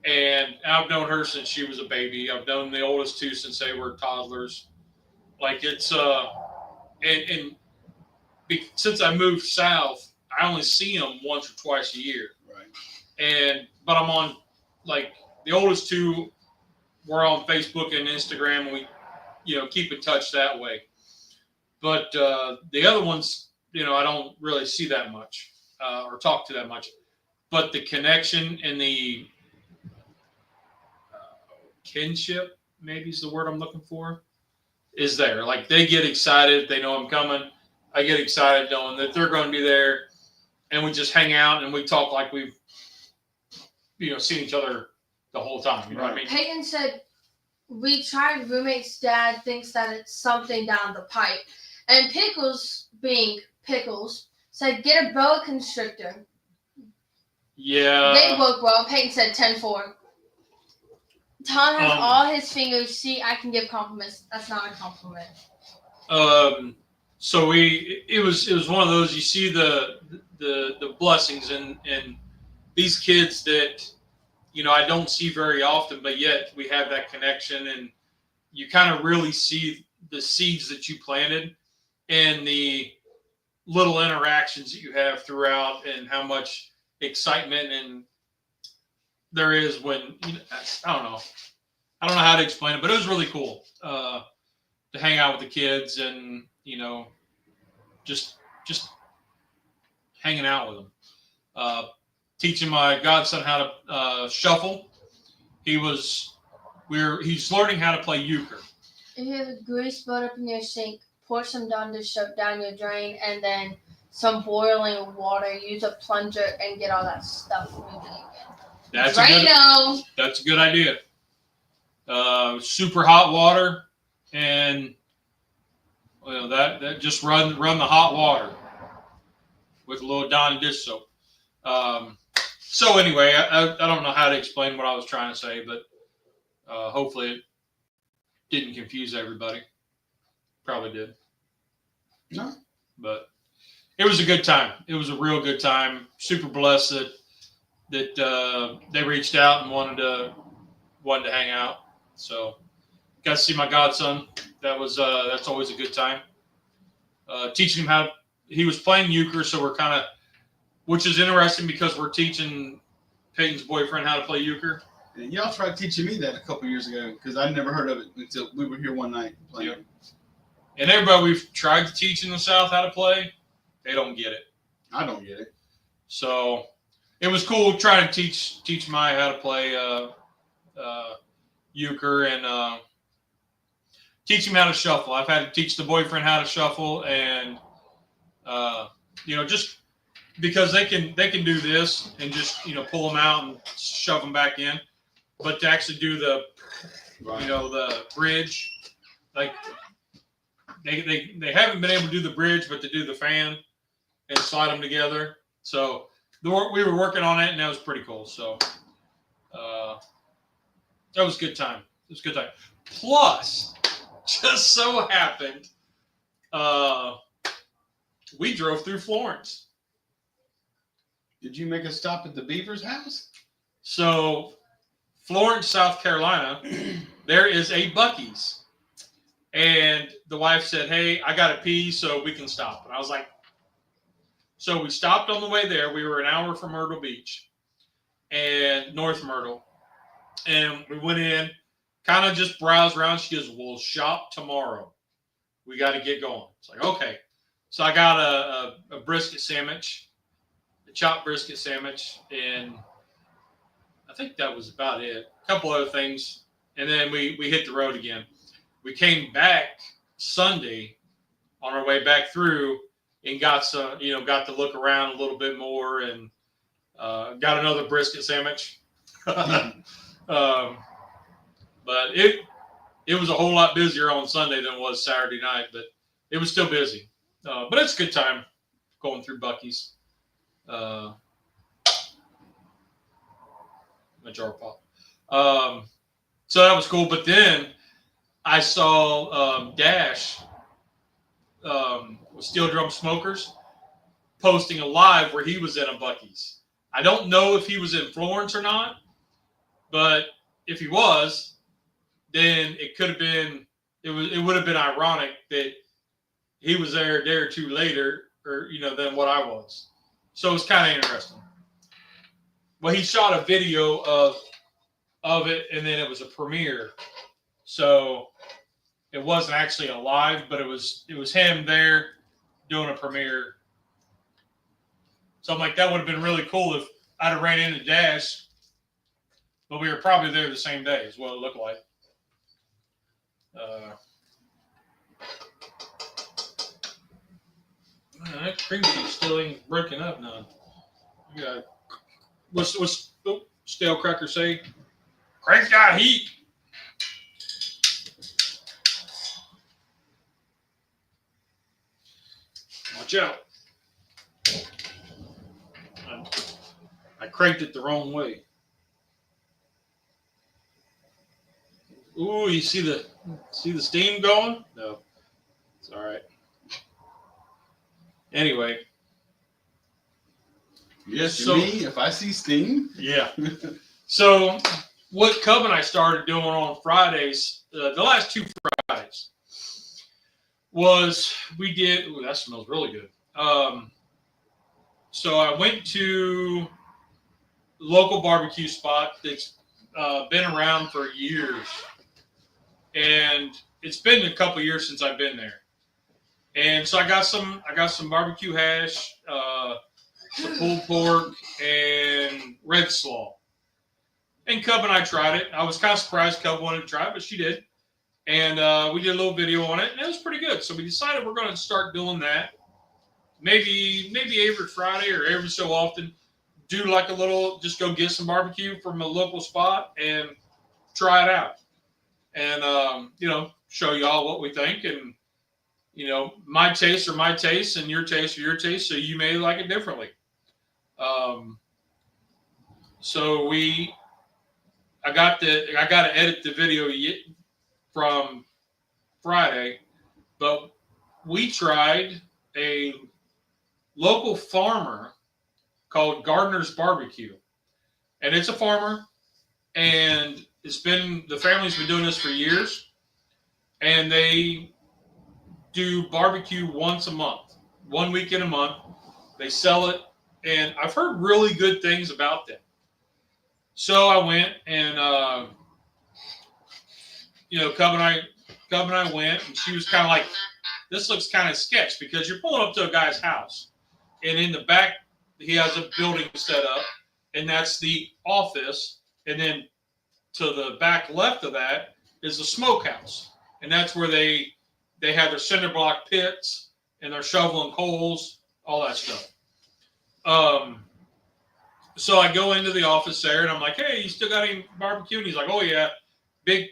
And I've known her since she was a baby. I've known the oldest two since they were toddlers. Like it's since I moved south, I only see them once or twice a year. Right. But I'm on, like, the oldest two, we're on Facebook and Instagram, and we, keep in touch that way. But the other ones, I don't really see that much or talk to that much. But the connection and the kinship, maybe is the word I'm looking for, is there. Like, they get excited. They know I'm coming. I get excited knowing that they're going to be there. And we just hang out and we talk like we've, seen each other the whole time. You know what I mean? Peyton said, we tried roommate's dad thinks that it's something down the pipe. And Pickles, being Pickles, said, get a boa constrictor. Yeah. They work well. Peyton said 10-4. Tom has all his fingers. See, I can give compliments. That's not a compliment. So it was one of those, you see the blessings in these kids that, I don't see very often, but yet we have that connection, and you kind of really see the seeds that you planted and the little interactions that you have throughout, and how much excitement and there is when, I don't know how to explain it, but it was really cool to hang out with the kids and, just hanging out with them. Teaching my godson how to shuffle. He's learning how to play euchre. If you have a grease butt up in your sink, pour some Dawn dish soap down your drain, and then some boiling water. Use a plunger and get all that stuff moving again. That's a good idea. Super hot water, and that just run the hot water with a little Dawn dish soap. So anyway, I don't know how to explain what I was trying to say, but hopefully it didn't confuse everybody. Probably did. No. But it was a good time. It was a real good time. Super blessed that they reached out and wanted to hang out. So got to see my godson. That's always a good time. Teaching him he was playing euchre, so we're kind of, which is interesting because we're teaching Peyton's boyfriend how to play euchre. And y'all tried teaching me that a couple years ago because I'd never heard of it until we were here one night playing. Yep. And everybody we've tried to teach in the South how to play, they don't get it. I don't get it. So it was cool trying to teach Maya how to play euchre and teach him how to shuffle. I've had to teach the boyfriend how to shuffle, and just because they can do this and just pull them out and shove them back in, but to actually do the the bridge, like they haven't been able to do the bridge, but to do the fan and slide them together. So we were working on it, and that was pretty cool. So that was a good time. It was a good time. Plus, just so happened, we drove through Florence. Did you make a stop at the Beaver's house? So, Florence, South Carolina, there is a Buc-ee's. And the wife said, hey, I got to pee, so we can stop. And I was like, so we stopped on the way there. We were an hour from Myrtle Beach and North Myrtle. And we went in, kind of just browsed around. She goes, we'll shop tomorrow. We got to get going. It's like, okay. So I got a brisket sandwich, a chopped brisket sandwich, and I think that was about it. A couple other things, and then we hit the road again. We came back Sunday on our way back through and got to look around a little bit more and Got another brisket sandwich. But it was a whole lot busier on Sunday than it was Saturday night, but it was still busy. But it's a good time going through Buc-ee's. My jar pop. So that was cool. But then I saw Dash with Steel Drum Smokers posting a live where he was in a Buc-ee's. I don't know if he was in Florence or not, but if he was, then it could have been. It would have been ironic that he was there a day or two later, or than what I was. So it's kind of interesting. Well, he shot a video of it, and then it was a premiere. So it wasn't actually a live, but it was him there doing a premiere. So I'm like, that would have been really cool if I'd have ran into Dash, but we were probably there the same day, is what it looked like. That cream cheese still ain't breaking up none. Yeah. What's Stale Cracker say? Crank's got heat. Watch out. I cranked it the wrong way. Ooh, you see the steam going? No. It's all right. Anyway. Yes, so, me, if I see steam. Yeah. So what Cub and I started doing on Fridays, the last 2 Fridays, was we did, ooh, that smells really good. So I went to a local barbecue spot that's been around for years. And it's been a couple years since I've been there. And so I got some barbecue hash, some pulled pork, and red slaw. And Cub and I tried it. I was kind of surprised Cub wanted to try it, but she did. And we did a little video on it, and it was pretty good. So we decided we're going to start doing that. Maybe every Friday or every so often, do like a little, just go get some barbecue from a local spot and try it out. And, show y'all what we think. And, my tastes are my tastes and your tastes are your tastes. So you may like it differently. So I got to edit the video from Friday, but we tried a local farmer called Gardner's Barbecue, and it's a farmer, and the family's been doing this for years, and they do barbecue once a month, 1 weekend a month. They sell it, and I've heard really good things about them. So I went, and Cub and I went, and she was kind of like, this looks kind of sketch, because you're pulling up to a guy's house, and in the back he has a building set up, and that's the office, and then to the back left of that is the smokehouse, and that's where they have their cinder block pits, and they're shoveling coals, all that stuff. So I go into the office there, and I'm like, hey, you still got any barbecue? And he's like, oh, yeah. Big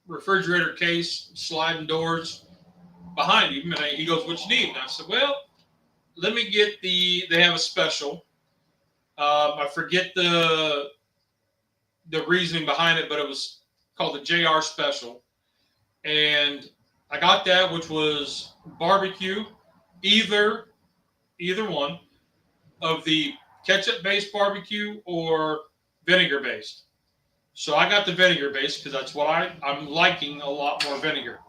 refrigerator case, sliding doors behind him. And he goes, what you need? And I said, well, let me get they have a special. I forget the reasoning behind it, but it was called the JR Special. And I got that, which was barbecue, either one of the ketchup-based barbecue or vinegar-based. So I got the vinegar-based because that's what I'm liking a lot more vinegar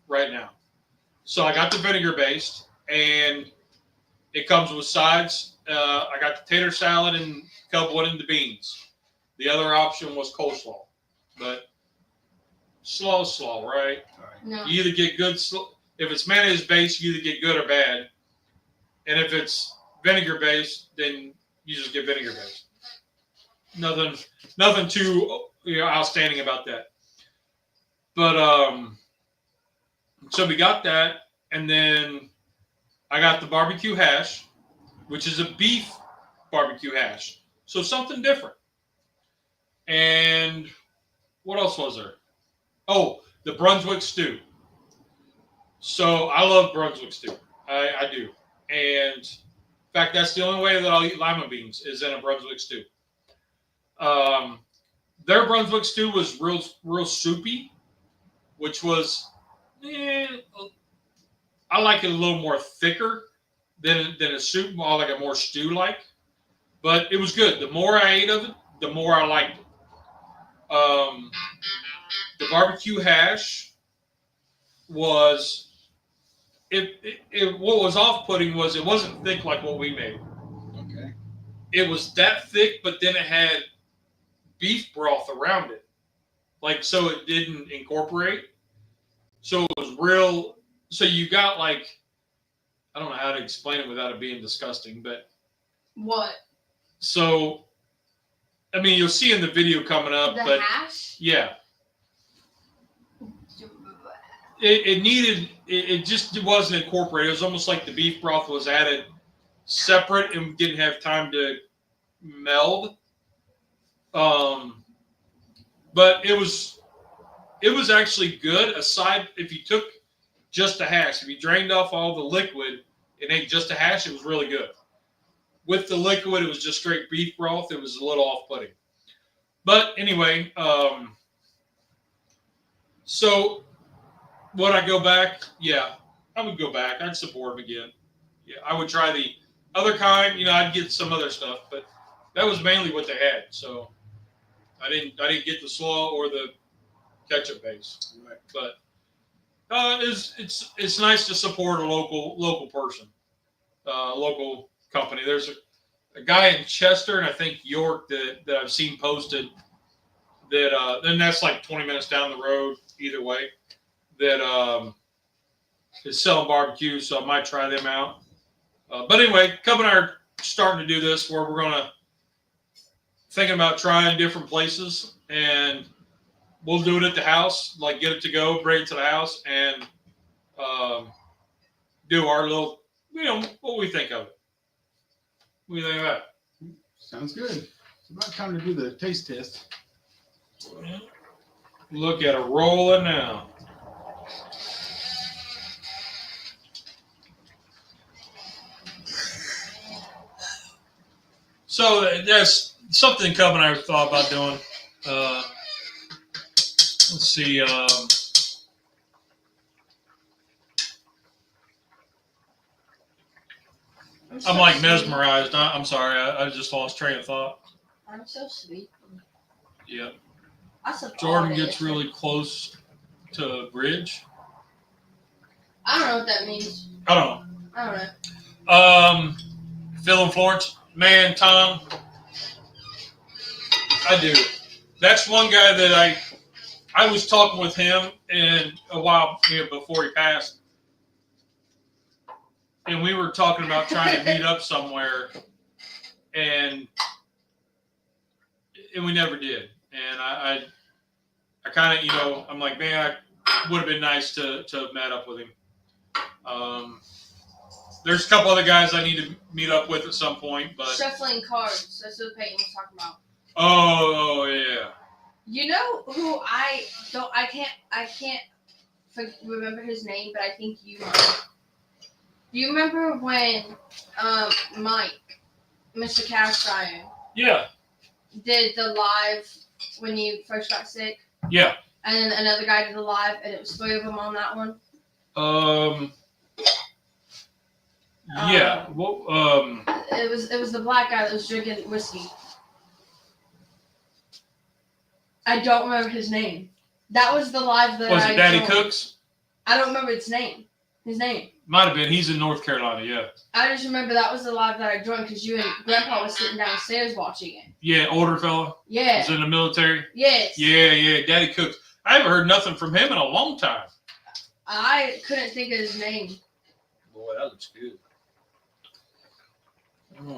right now. So I got the vinegar-based, and it comes with sides. I got the tater salad and Cub wanted the beans. The other option was coleslaw, but slaw, right? No. You either get good. If it's mayonnaise-based, you either get good or bad, and if it's vinegar-based, then you just get vinegar-based. Nothing too outstanding about that. But so we got that, and then I got the barbecue hash, which is a beef barbecue hash. So something different. And what else was there? Oh, the Brunswick stew. So I love Brunswick stew. I do. And in fact, that's the only way that I'll eat lima beans is in a Brunswick stew. Their Brunswick stew was real soupy, which was, I like it a little more thicker than a soup, more like a more stew-like. But it was good. The more I ate of it, the more I liked it. The barbecue hash was, what was off-putting was it wasn't thick like what we made. Okay. It was that thick, but then it had beef broth around it. Like, so it didn't incorporate. So it was real. So you got like, I don't know how to explain it without it being disgusting, but. What? So, I mean, you'll see in the video coming up. The hash? Yeah. It just wasn't incorporated. It was almost like the beef broth was added separate and didn't have time to meld. But it was actually good. Aside, if you took just a hash, if you drained off all the liquid and ate just a hash, it was really good. With the liquid, it was just straight beef broth. It was a little off-putting. But anyway, so would I go back? Yeah, I would go back. I'd support them again. Yeah, I would try the other kind. I'd get some other stuff, but that was mainly what they had. So I didn't get the slaw or the ketchup base. Right. But it's nice to support a local person, local company. There's a guy in Chester and I think York that I've seen posted that then that's like 20 minutes down the road either way, that is selling barbecue, so I might try them out. But anyway, Cub and I are starting to do this where we're gonna thinking about trying different places, and we'll do it at the house, like get it to go, bring it to the house, and do our little, what we think of it. What do you think of that? Sounds good. It's about time to do the taste test. Look at it rolling now. So that's something Cub and I thought about doing. Let's see. I'm like mesmerized. I'm sorry. I just lost train of thought. I'm so sweet. Yeah. Jordan gets really close to bridge. I don't know what that means. I don't know. Phil and Florence, man, Tom, I do. That's one guy that I was talking with him in a while before he passed, and we were talking about trying to meet up somewhere, and we never did. And I kind of, I'm like, man, I would have been nice to have met up with him. There's a couple other guys I need to meet up with at some point, but shuffling cards. That's what Peyton was talking about. Oh yeah. You know who I can't remember his name, but I think you might. Do you remember when Mike, Mr. Cast Iron, did the live when you first got sick? Yeah. And then another guy did the live, and it was 3 of them on that one. Yeah. Well, It was the black guy that was drinking whiskey. I don't remember his name. That was the live that was it Daddy joined. Cooks? I don't remember its name. His name. Might have been. He's in North Carolina. Yeah. I just remember that was the live that I joined because you and Grandpa was sitting downstairs watching it. Yeah, older fella. Yeah. Was in the military. Yes. Yeah. Daddy Cooks. I haven't heard nothing from him in a long time. I couldn't think of his name. Boy, that looks good.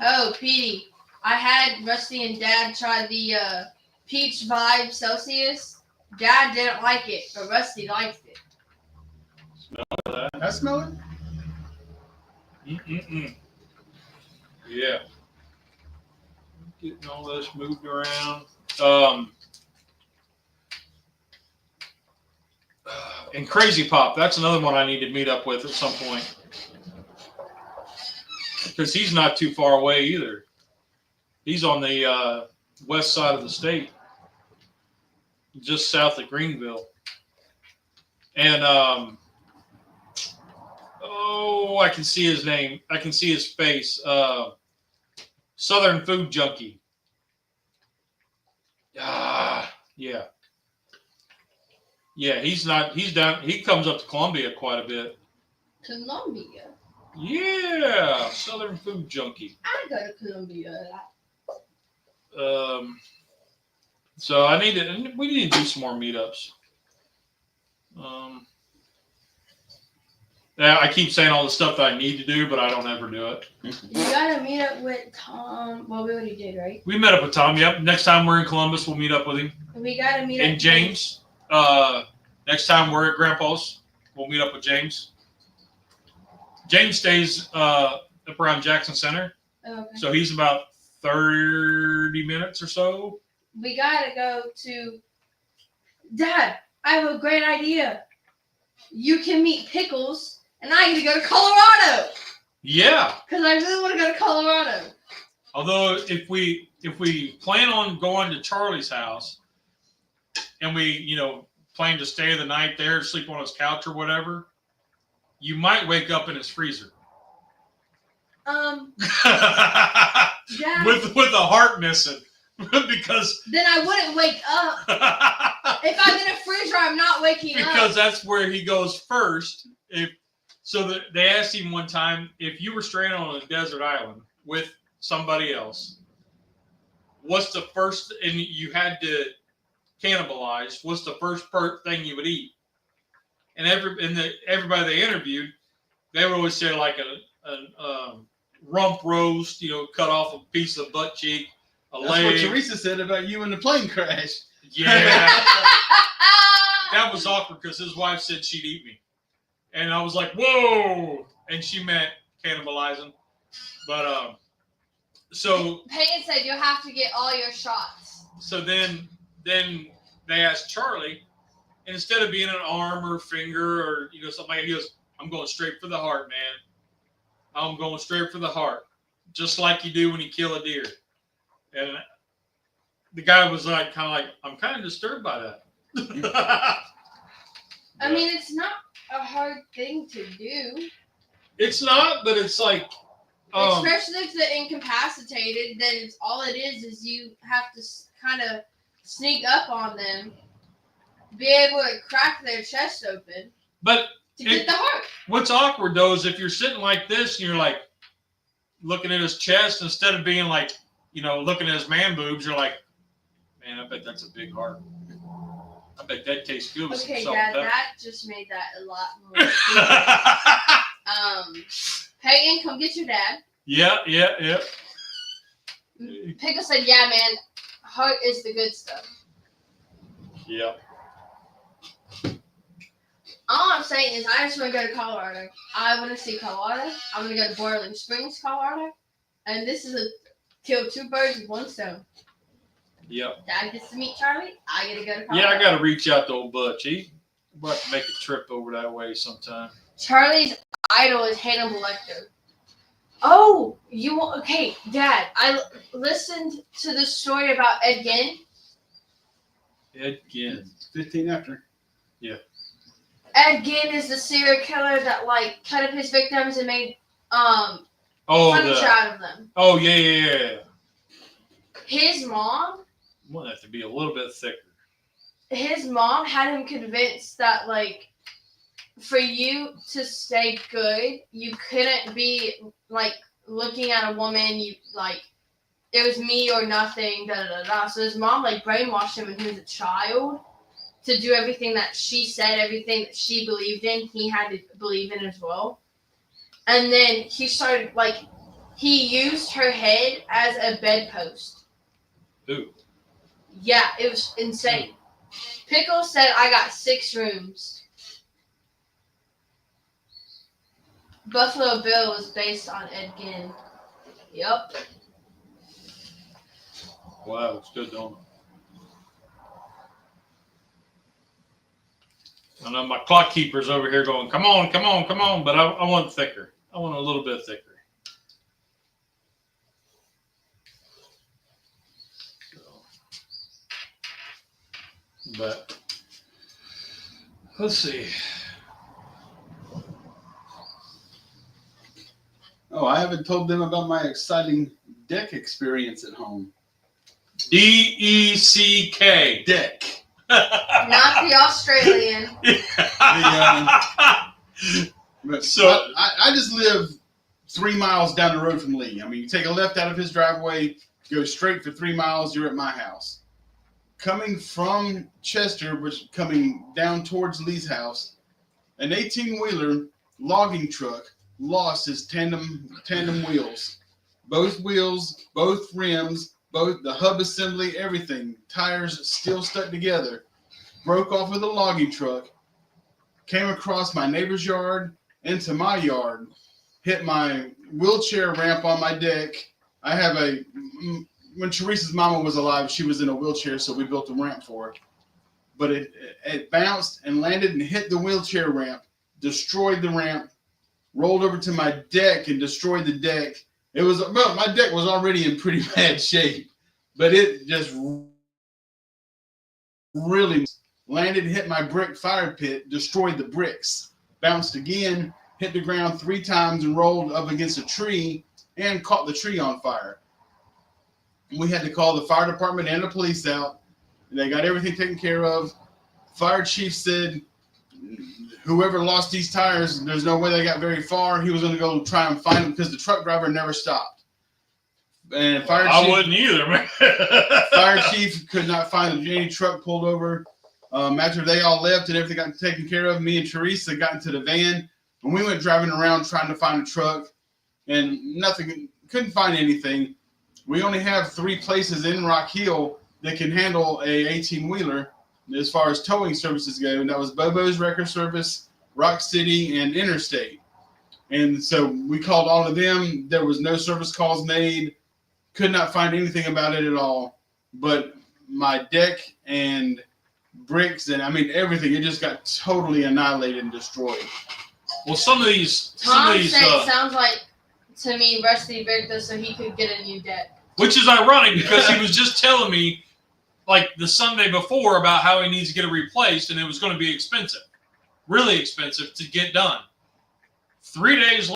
Oh, Petey. I had Rusty and Dad try the Peach Vibe Celsius. Dad didn't like it, but Rusty liked it. Smell that? I smell it. Yeah. Getting all this moved around. And Crazy Pop, that's another one I need to meet up with at some point. Because he's not too far away either. He's on the west side of the state. Just south of Greenville. And, I can see his name. I can see his face. Southern Food Junkie. Yeah. Yeah, he's down. He comes up to Columbia quite a bit. Columbia? Yeah, Southern Food Junkie. I go to Columbia. So we need to do some more meetups. Yeah, I keep saying all the stuff that I need to do, but I don't ever do it. You gotta meet up with Tom. Well, we already did, right? We met up with Tom. Yep. Next time we're in Columbus, we'll meet up with him. We gotta meet up. And James. Next time we're at Grandpa's, we'll meet up with James. James stays up around Jackson Center. Okay. So he's about 30 minutes or so. We gotta go to. Dad, I have a great idea. You can meet Pickles. And I get to go to Colorado. Yeah. Because I really want to go to Colorado. Although if we plan on going to Charlie's house and we, plan to stay the night there, sleep on his couch or whatever, you might wake up in his freezer. Dad, with a heart missing. Because then I wouldn't wake up. If I'm in a freezer, I'm not waking up. Because that's where he goes first. They asked him one time, if you were stranded on a desert island with somebody else, what's the first, and you had to cannibalize, what's the first thing you would eat? And everybody they interviewed, they would always say like a rump roast, cut off a piece of butt cheek, a leg. That's what Teresa said about you in the plane crash. Yeah. That was awkward because his wife said she'd eat me. And I was like, whoa. And she meant cannibalizing. But, so. Peyton said you'll have to get all your shots. So then they asked Charlie, and instead of being an arm or finger or, something like that, he goes, I'm going straight for the heart, man. I'm going straight for the heart. Just like you do when you kill a deer. And the guy was like, I'm kind of disturbed by that. I mean, it's not a hard thing to do. It's not, but it's like. Especially if they're incapacitated, then all it is you have to kind of sneak up on them, be able to crack their chest open. But to get the heart. What's awkward though is if you're sitting like this and you're like looking at his chest instead of being like, looking at his man boobs, you're like, man, I bet that's a big heart. I bet that tastes good with Okay, some salt. Dad, that just made that a lot more. Peyton, come get your dad. Yeah. Pickle said, yeah, man, heart is the good stuff. Yeah. All I'm saying is I just want to go to Colorado. I want to see Colorado. I'm going to go to Boiling Springs, Colorado. And this is kill two birds with one stone. Yep. Dad gets to meet Charlie. I get to go to Colorado. Yeah, I got to reach out to old Butch. I'm about to make a trip over that way sometime. Charlie's idol is Hannibal Lecter. Oh, okay, Dad. I listened to the story about Ed Gein. Ed Gein. 15 after. Yeah. Ed Gein is the serial killer that cut up his victims and made furniture out of them. Oh yeah. His mom. Might have to be a little bit thicker. His mom had him convinced that for you to stay good, you couldn't be looking at a woman. It was me or nothing. Da da da. So his mom brainwashed him when he was a child to do everything that she said, everything that she believed in. He had to believe in as well. And then he started he used her head as a bedpost. Ooh. Yeah, it was insane. Pickle said I got 6 rooms. Buffalo Bill was based on Ed Gein. Yep. Wow, it's good, don't it? I know my clock keeper's over here going, come on, come on, come on, but I want thicker. I want a little bit thicker. But let's see. Oh, I haven't told them about my exciting deck experience at home. DECK. Deck. Not the Australian. So I just live 3 miles down the road from Lee. I mean, you take a left out of his driveway, go straight for 3 miles, you're at my house. Coming from Chester, which coming down towards Lee's house, an 18-wheeler logging truck lost his tandem wheels. Both wheels, both rims, both the hub assembly, everything. Tires still stuck together. Broke off of the logging truck. Came across my neighbor's yard into my yard. Hit my wheelchair ramp on my deck. I have when Teresa's mama was alive, she was in a wheelchair, so we built a ramp for her. But it bounced and landed and hit the wheelchair ramp, destroyed the ramp, rolled over to my deck and destroyed the deck. My deck was already in pretty bad shape, but it just really landed, hit my brick fire pit, destroyed the bricks, bounced again, hit the ground 3 times and rolled up against a tree and caught the tree on fire. We had to call the fire department and the police out. They got everything taken care of. Fire chief said, whoever lost these tires, there's no way they got very far. He was going to go try and find them because the truck driver never stopped. And I wouldn't either, man. Fire chief could not find any truck pulled over. After they all left and everything got taken care of, me and Teresa got into the van and we went driving around trying to find a truck and couldn't find anything. We only have 3 places in Rock Hill that can handle a 18-wheeler as far as towing services go, and that was Bobo's Record Service, Rock City, and Interstate. And so we called all of them. There was no service calls made. Could not find anything about it at all. But my deck and bricks and everything, it just got totally annihilated and destroyed. Well, some of these Tom said it sounds like to me Rusty rigged this so he could get a new deck. Which is ironic because he was just telling me like the Sunday before about how he needs to get it replaced and it was going to be expensive, really expensive to get done. 2 days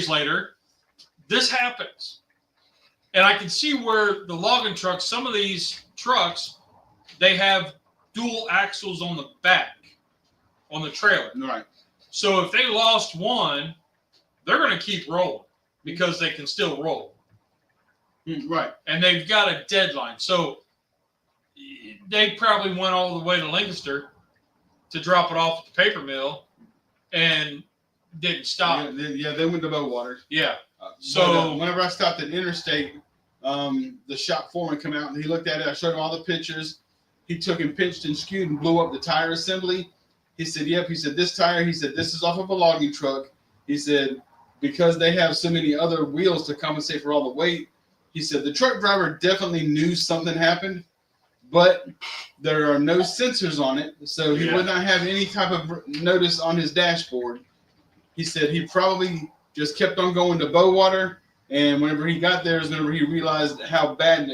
later, this happens. And I can see where the logging trucks, some of these trucks, they have dual axles on the back, on the trailer. Right. So if they lost one, they're going to keep rolling because they can still roll. Right. And they've got a deadline. So they probably went all the way to Lancaster to drop it off at the paper mill and didn't stop. Yeah, they went to Bowater. Yeah. So whenever I stopped at Interstate, the shop foreman came out and he looked at it. I showed him all the pictures. He took and pinched and skewed and blew up the tire assembly. He said, yep. He said, this tire, he said, this is off of a logging truck. He said, because they have so many other wheels to compensate for all the weight. He said, the truck driver definitely knew something happened, but there are no sensors on it. So he would not have any type of notice on his dashboard. He said he probably just kept on going to Bowater. And whenever he got there is whenever he realized how bad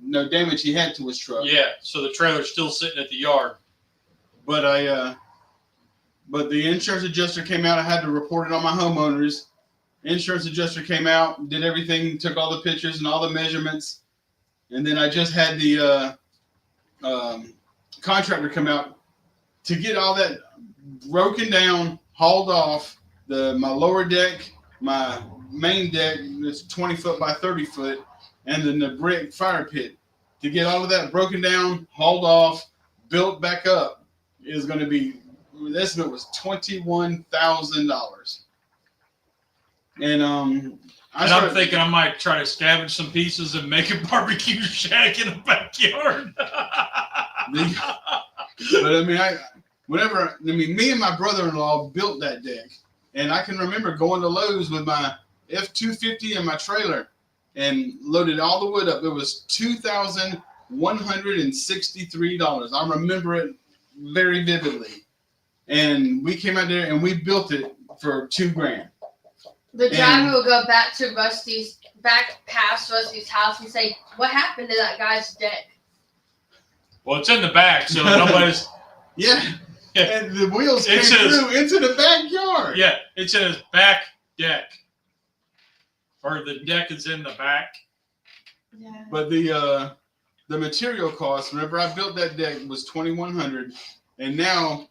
no damage he had to his truck. Yeah. So the trailer's still sitting at the yard. But but the insurance adjuster came out. I had to report it on my homeowners. Insurance adjuster came out, did everything, took all the pictures and all the measurements. And then I just had the contractor come out to get all that broken down, hauled off, my lower deck, my main deck that's 20 foot by 30 foot, and then the brick fire pit. To get all of that broken down, hauled off, built back up is going to be, the estimate was $21,000. And I'm thinking I might try to scavenge some pieces and make a barbecue shack in the backyard. But me and my brother-in-law built that deck, and I can remember going to Lowe's with my F-250 and my trailer, and loaded all the wood up. It was $2,163. I remember it very vividly. And we came out there and we built it for $2,000. The driver will go back past Rusty's house and say, "What happened to that guy's deck?" Well, it's in the back, so nobody's. Yeah. And the wheels came through into the backyard. Yeah, it's in his back deck. Or the deck is in the back. Yeah. But the material cost, whenever I built that deck, was $2,100. And now,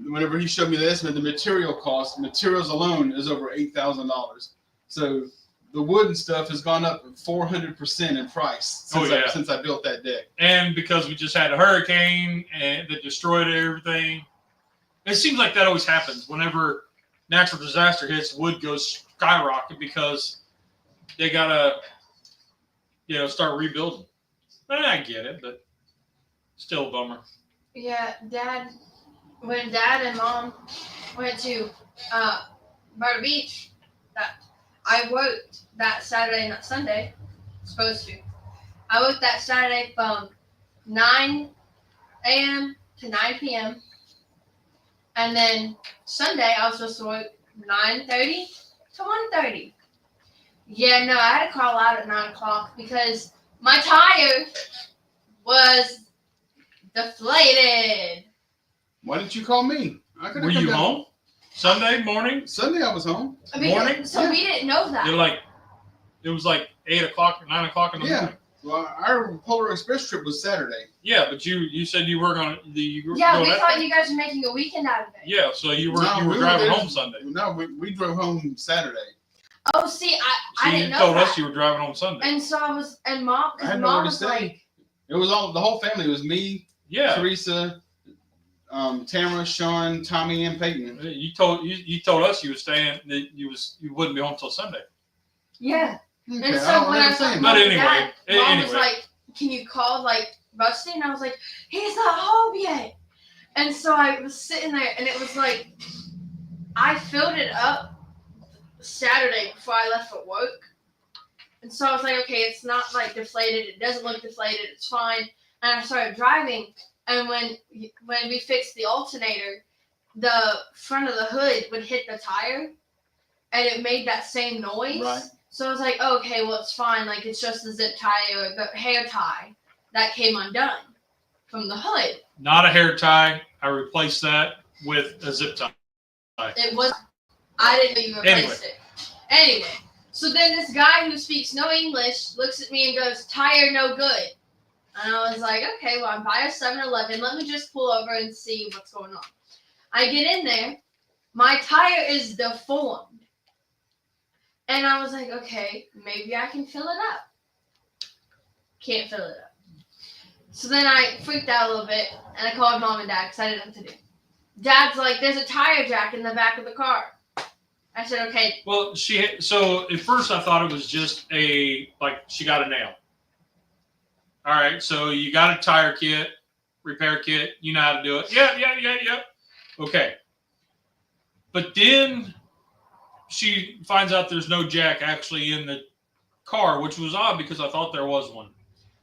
whenever he showed me the estimate, the materials alone is over $8,000. So the wood and stuff has gone up 400% in price since I built that deck. And because we just had a hurricane and that destroyed everything. It seems like that always happens. Whenever natural disaster hits, wood goes skyrocket because they gotta, start rebuilding. And I get it, but still a bummer. Yeah, when Dad and Mom went to Myrtle Beach, I worked that Saturday, not Sunday. Supposed to. I worked that Saturday from 9 a.m. to 9 p.m. And then Sunday, I was supposed to work 9:30 to 1:30. Yeah, no, I had to call out at 9 o'clock because my tire was deflated. Why didn't you call me? Were you home? Sunday morning? Sunday I was home. Morning? So we didn't know that. It was like 8 o'clock or 9 o'clock in the morning. Well, our Polar Express trip was Saturday. Yeah, but you said you were going to we thought you guys were making a weekend out of it. Yeah, so you were driving home Sunday. No, we drove home Saturday. Oh, see, I didn't know that. You told us you were driving home Sunday. And so I was, and Mom, because Mom was like, it was the whole family. It was me, Teresa, Tamara, Sean, Tommy, and Peyton. You told us you were staying, that you wouldn't be home till Sunday. Yeah. Okay, and so when I saw Mom was like, "Can you call Rusty?" And I was like, "He's not home yet." And so I was sitting there, and it was like, I filled it up Saturday before I left for work. And so I was like, okay, it's not deflated. It doesn't look deflated. It's fine. And I started driving. And when we fixed the alternator, the front of the hood would hit the tire, and it made that same noise. Right. So I was like, oh, okay, well, it's fine. It's just the zip tie or the hair tie that came undone from the hood. Not a hair tie. I replaced that with a zip tie. It was. I didn't know you replaced it. Anyway, so then this guy who speaks no English looks at me and goes, "Tire no good." And I was like, okay, well, I'm by a 7-Eleven. Let me just pull over and see what's going on. I get in there. My tire is deformed. And I was like, okay, maybe I can fill it up. Can't fill it up. So then I freaked out a little bit, and I called Mom and Dad because I didn't know what to do. Dad's like, "There's a tire jack in the back of the car." I said, okay. Well, so at first I thought it was just she got a nail. All right, so you got a tire kit, repair kit, you know how to do it. Yeah. Okay. But then she finds out there's no jack actually in the car, which was odd because I thought there was one.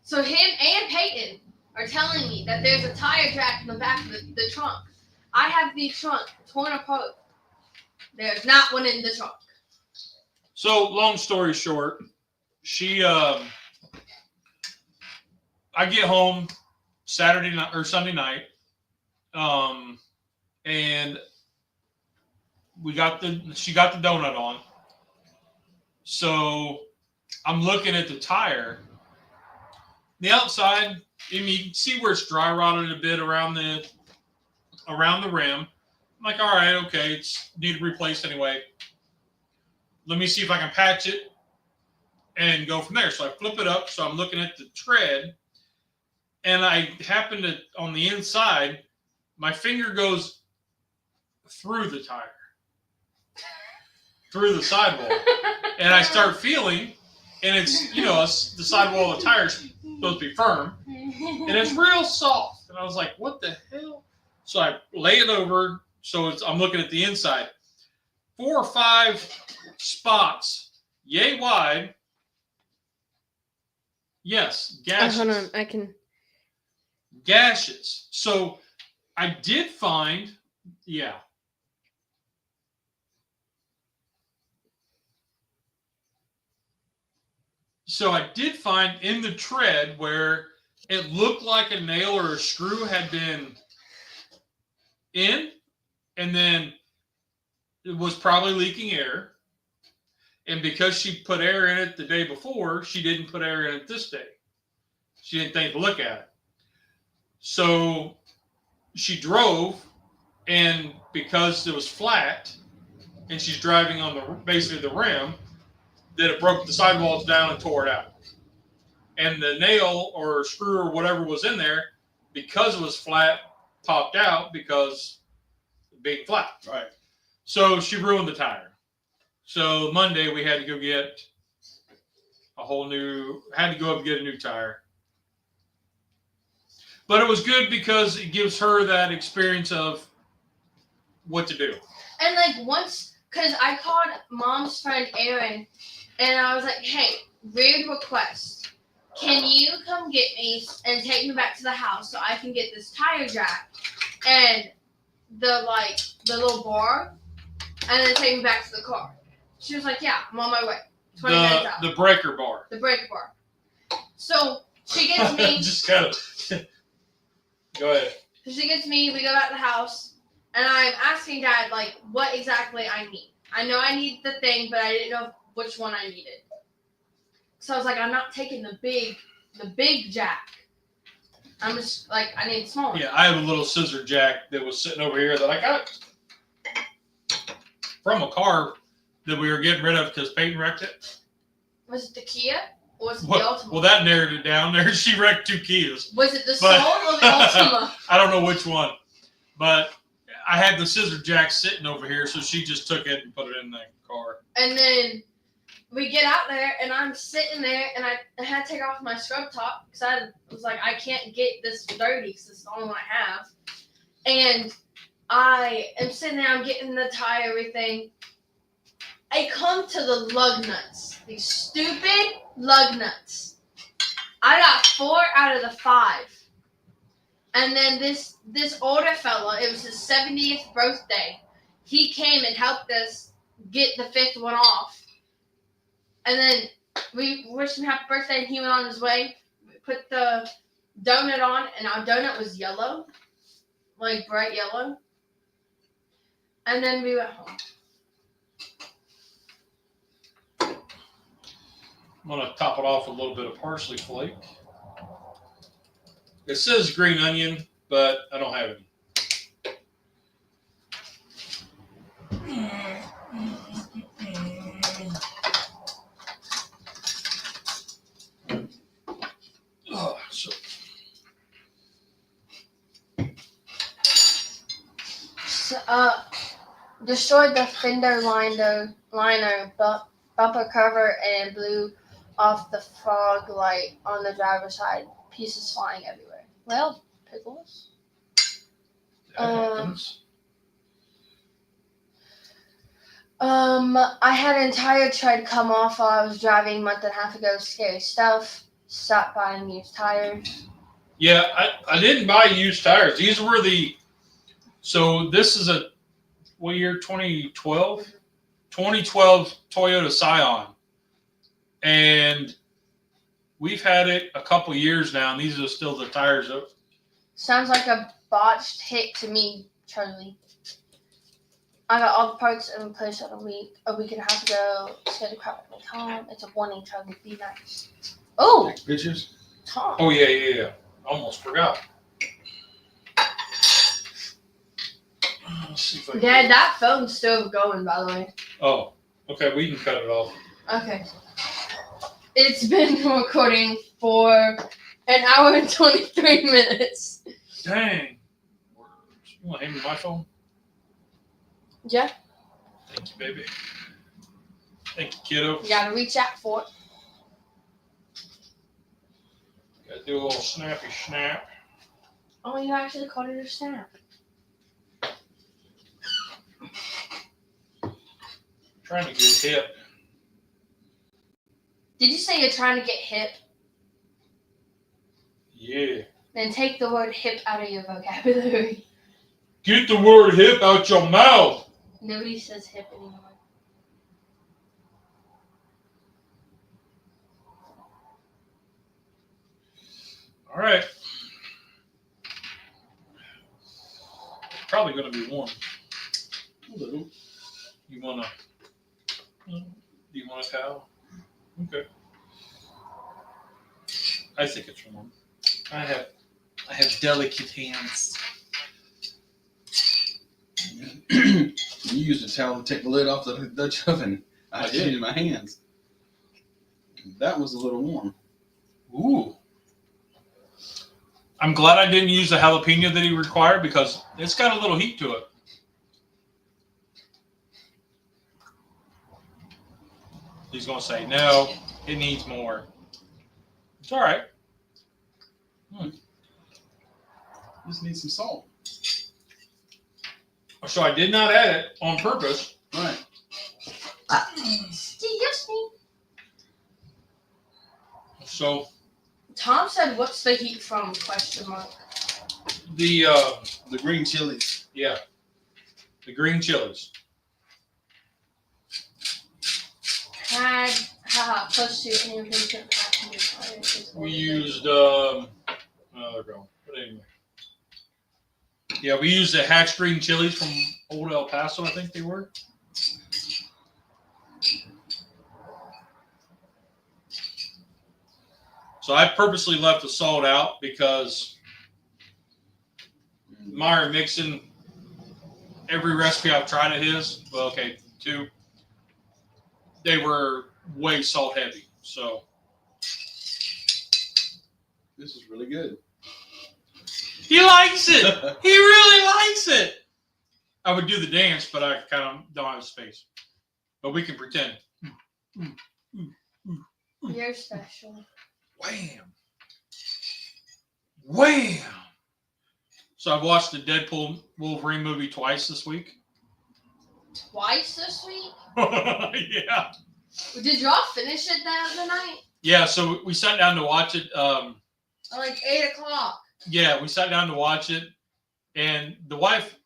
So him and Peyton are telling me that there's a tire jack in the back of the trunk. I have the trunk torn apart. There's not one in the trunk. So long story short, I get home Saturday night or Sunday night, and she got the donut on. So I'm looking at the tire. The outside, you can see where it's dry rotted a bit around the rim. I'm like, all right, okay, it's need replaced anyway. Let me see if I can patch it and go from there. So I flip it up. So I'm looking at the tread, and I happen to, on the inside, my finger goes through the tire, through the sidewall, and I start feeling, and it's, the sidewall of the tire is supposed to be firm, and it's real soft. And I was like, what the hell? So I lay it over. So I'm looking at the inside. 4 or 5 spots, yay wide, Yes, Oh, gashes. hold on, I can. Gashes. So I did find, yeah. So I did find in the tread where it looked like a nail or a screw had been in, and then it was probably leaking air. And because she put air in it the day before, she didn't put air in it this day. She didn't think to look at it. So she drove, and because it was flat, and she's driving on the basically the rim, that it broke the sidewalls down and tore it out. And the nail or screw or whatever was in there, because it was flat, popped out because being flat. Right. So she ruined the tire. So Monday we had to go get had to go up and get a new tire. But it was good because it gives her that experience of what to do. And like once, because I called Mom's friend Aaron, and I was like, hey, weird request. Can you come get me and take me back to the house so I can get this tire jack and the little bar, and then take me back to the car? She was like, yeah, I'm on my way. 20 minutes out. The breaker bar. The breaker bar. So she gets me. Just kind of. Go ahead. So she gets me. We go back to the house, and I'm asking Dad like what exactly I need. I know I need the thing, but I didn't know which one I needed. So I was like, I'm not taking the big jack. I'm just like, I need a small one. Yeah, I have a little scissor jack that was sitting over here that I got from a car that we were getting rid of because Peyton wrecked it. Was it the Kia or was it the Ultima? Well, that narrowed it down there. She wrecked 2 Kias. Was it the Soul or the Ultima? I don't know which one. But I had the scissor jack sitting over here, so she just took it and put it in the car. And then we get out there, and I'm sitting there, and I had to take off my scrub top because I was like, I can't get this dirty because it's the only one I have. And I am sitting there, I'm getting the tie, everything. I come to the lug nuts. These stupid lug nuts. I got 4 out of the 5. And then this older fella, it was his 70th birthday. He came and helped us get the 5th one off. And then we wished him happy birthday, and he went on his way. We put the donut on, and our donut was yellow, like bright yellow. And then we went home. I'm going to top it off with a little bit of parsley flake. It says green onion, but I don't have any. Destroyed the fender liner, bumper cover, and blew off the fog light on the driver's side. Pieces flying everywhere. Well, pickles. That happens. I had an entire tread come off while I was driving a month and a half ago. Scary stuff. Stopped buying used tires. Yeah, I didn't buy used tires. These were so this is what year? 2012? 2012 Toyota Scion. And we've had it a couple years now, and these are still the tires. Sounds like a botched hit to me, Charlie. I got all the parts in place a week and a half ago. Scared the crap out of me, Tom. It's a warning, Charlie. Be nice. Oh! Take pictures? Tom. Oh, yeah. Almost forgot. Let's see if I can... Dad, that phone's still going, by the way. Oh, okay. We can cut it off. Okay. It's been recording for an hour and 23 minutes. Dang. You want to hand me my phone? Yeah. Thank you, baby. Thank you, kiddo. You gotta reach out for it. Gotta do a little snappy snap. Oh, you actually called it a snap. Trying to get hip. Did you say you're trying to get hip? Yeah. Then take the word hip out of your vocabulary. Get the word hip out your mouth. Nobody says hip anymore. All right. Probably going to be warm. A little. You want a towel? Okay. I think it's warm. I have delicate hands. You used a towel to take the lid off the Dutch oven. I did. used my hands. That was a little warm. Ooh. I'm glad I didn't use the jalapeno that he required because it's got a little heat to it. He's going to say, no, it needs more. It's all right. Just need some salt. So I did not add it on purpose. Right. Disgusting. So Tom said, "What's the heat from?" Question mark. the green chilies. yeah, the green chilies. Close to an impatient passenger. We used oh, they're gone. But anyway, yeah, we used the hatch green chilies from Old El Paso. I think they were. So I purposely left the salt out because Myron Mixon, every recipe I've tried of his, well, okay, 2, they were way salt heavy. So This is really good. he likes it. He really likes it. I would do the dance, but I kind of don't have space. But we can pretend. You're special. Wham. Wham. So I've watched the Deadpool Wolverine movie twice this week. Twice this week? Yeah. Did y'all finish it the other night? Yeah, so we sat down to watch it. Like 8 o'clock. Yeah, we sat down to watch it. And the wife,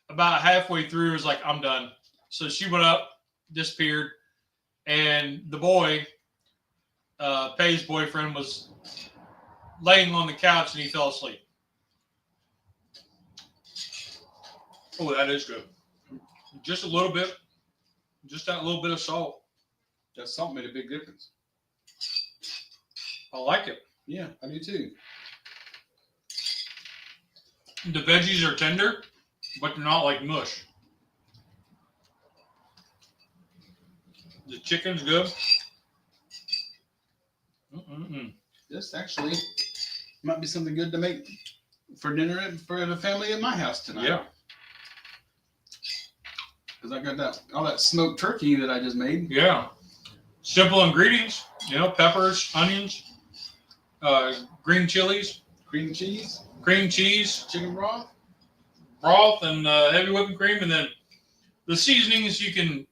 about halfway through, was like, I'm done. So she went up, disappeared. And the boy, Pay's boyfriend, was laying on the couch and he fell asleep. Oh, that is good. Just a little bit. Just that little bit of salt. That salt made a big difference. I like it. Yeah, I do too. The veggies are tender, but they're not like mush. The chicken's good. This actually might be something good to make for dinner for the family at my house tonight. Yeah. Because I got all that smoked turkey that I just made. Yeah. Simple ingredients, peppers, onions, green chilies, Cream cheese, chicken broth, and heavy whipping cream. And then the seasonings he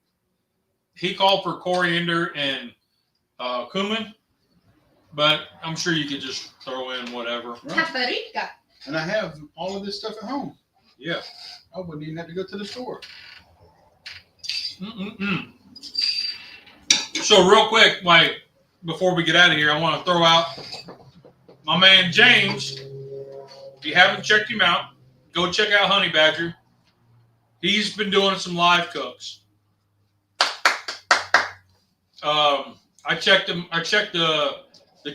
called for coriander and cumin, but I'm sure you could just throw in whatever. Right. Paprika. And I have all of this stuff at home. Yeah. I wouldn't even have to go to the store. So real quick, before we get out of here, I want to throw out my man James. If you haven't checked him out, go check out Honey Badger. He's been doing some live cooks. I checked him. I checked the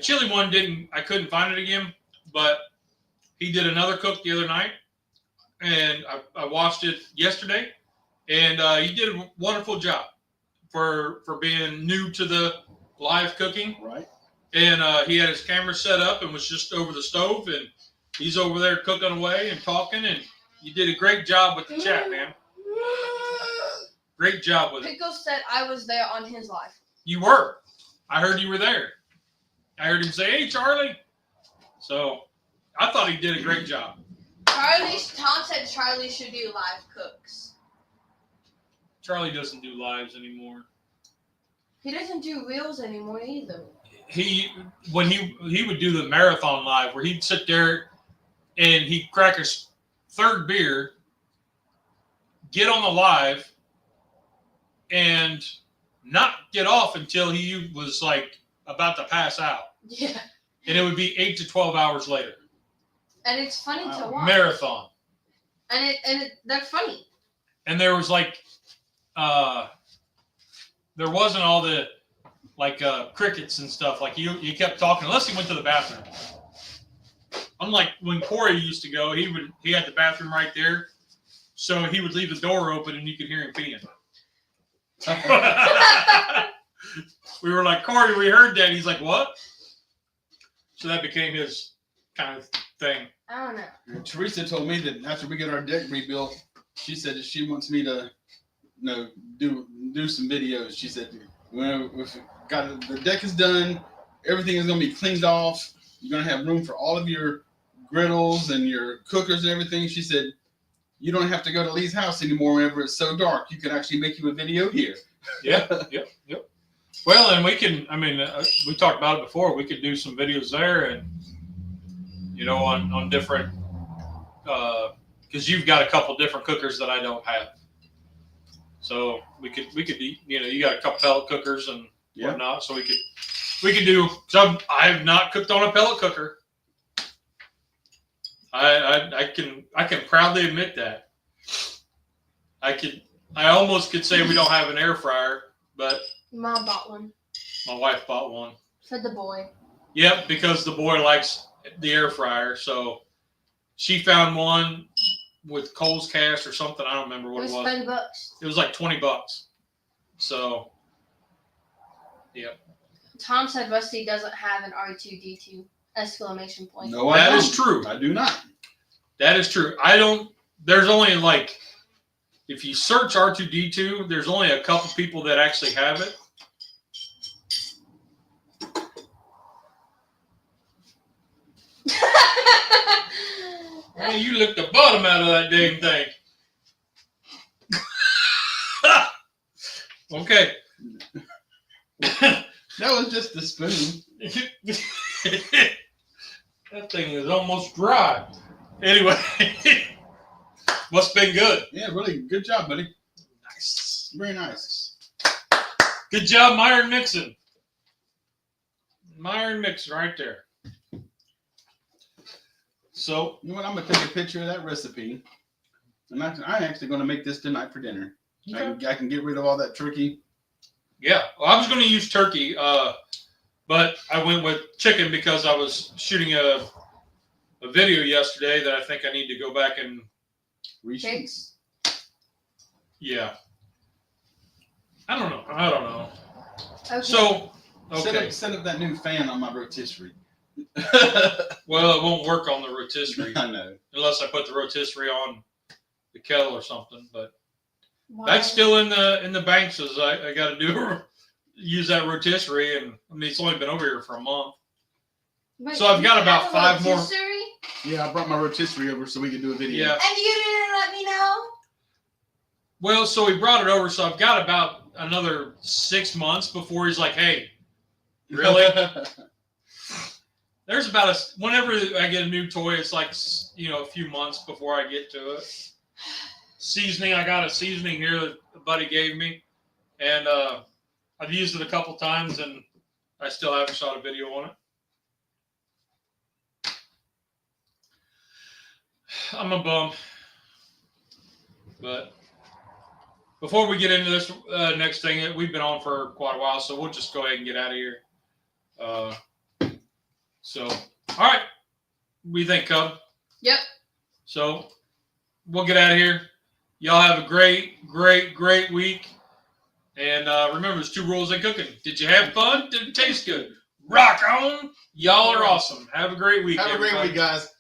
chili one. I couldn't find it again, but he did another cook the other night, and I watched it yesterday, and he did a wonderful job for being new to the live cooking. Right. And he had his camera set up and was just over the stove, and he's over there cooking away and talking, and you did a great job with the chat, man. Great job with it. Pickle said I was there on his live. You were. I heard you were there. I heard him say, "Hey, Charlie." So I thought he did a great job. Tom said Charlie should do live cooks. Charlie doesn't do lives anymore. He doesn't do reels anymore either. when he would do the marathon live where he'd sit there and he'd crack his third beer, get on the live, and not get off until he was like about to pass out. Yeah. And it would be 8 to 12 hours later. And it's funny to watch. Marathon. And they're funny. And there was like, there wasn't all the like crickets and stuff. Like he kept talking unless he went to the bathroom. Unlike when Corey used to go, he had the bathroom right there, so he would leave the door open and you could hear him peeing. We were like, Corey, we heard that. He's like, what? So that became his kind of thing. I don't know. Teresa told me that after we get our deck rebuilt, she said that she wants me to, do some videos. She said, when the deck is done, everything is going to be cleaned off. You're going to have room for all of your griddles and your cookers and everything. She said, you don't have to go to Lee's house anymore whenever it's so dark. You can actually make you a video here. Yep. Well, and we can, we talked about it before. We could do some videos there and, on different, because you've got a couple different cookers that I don't have. So we could, you got a couple pellet cookers and whatnot. So we could do, so I have not cooked on a pellet cooker. I can proudly admit that. I almost could say we don't have an air fryer, but Mom bought one. My wife bought one. For the boy. Yep, because the boy likes the air fryer. So she found one with Cole's Cast or something. I don't remember what it was. $30. It was like $20. So, yep. Tom said Rusty doesn't have an R2D2 exclamation point. No, that is true. I do not. That is true. I don't. There's only like, if you search R2D2, there's only a couple people that actually have it. Hey, you licked the bottom out of that dang thing. Okay. That was just the spoon. That thing is almost dry. Anyway, what's been good? Yeah, really good job, buddy. Nice. Very nice. Good job, Myron Mixon. Myron Mixon right there. So, you know what? I'm going to take a picture of that recipe. I'm actually going to make this tonight for dinner. Okay. I can get rid of all that turkey. Yeah. Well, I was going to use turkey, but I went with chicken because I was shooting a video yesterday that I think I need to go back and reshoot. Yeah. I don't know. Okay. So, okay. Set up that new fan on my rotisserie. Well, it won't work on the rotisserie. I know. Unless I put the rotisserie on the kettle or something, but that's still in the banks. As I got to use that rotisserie, and it's only been over here for a month. But so I've got about 5 more. Yeah, I brought my rotisserie over so we could do a video. Yeah. And you didn't let me know? Well, so he brought it over, so I've got about another 6 months before he's like, "Hey, really?" There's about whenever I get a new toy, it's like, a few months before I get to it. Seasoning, I got a seasoning here that a buddy gave me, and I've used it a couple times, and I still haven't shot a video on it. I'm a bum. But before we get into this next thing, we've been on for quite a while, so we'll just go ahead and get out of here. So, all right. What do you think, Cub? Yep. So, we'll get out of here. Y'all have a great, great, great week. And remember, there's 2 rules in cooking. Did you have fun? Did it taste good? Rock on. Y'all are awesome. Have a great week. Have a great week, guys.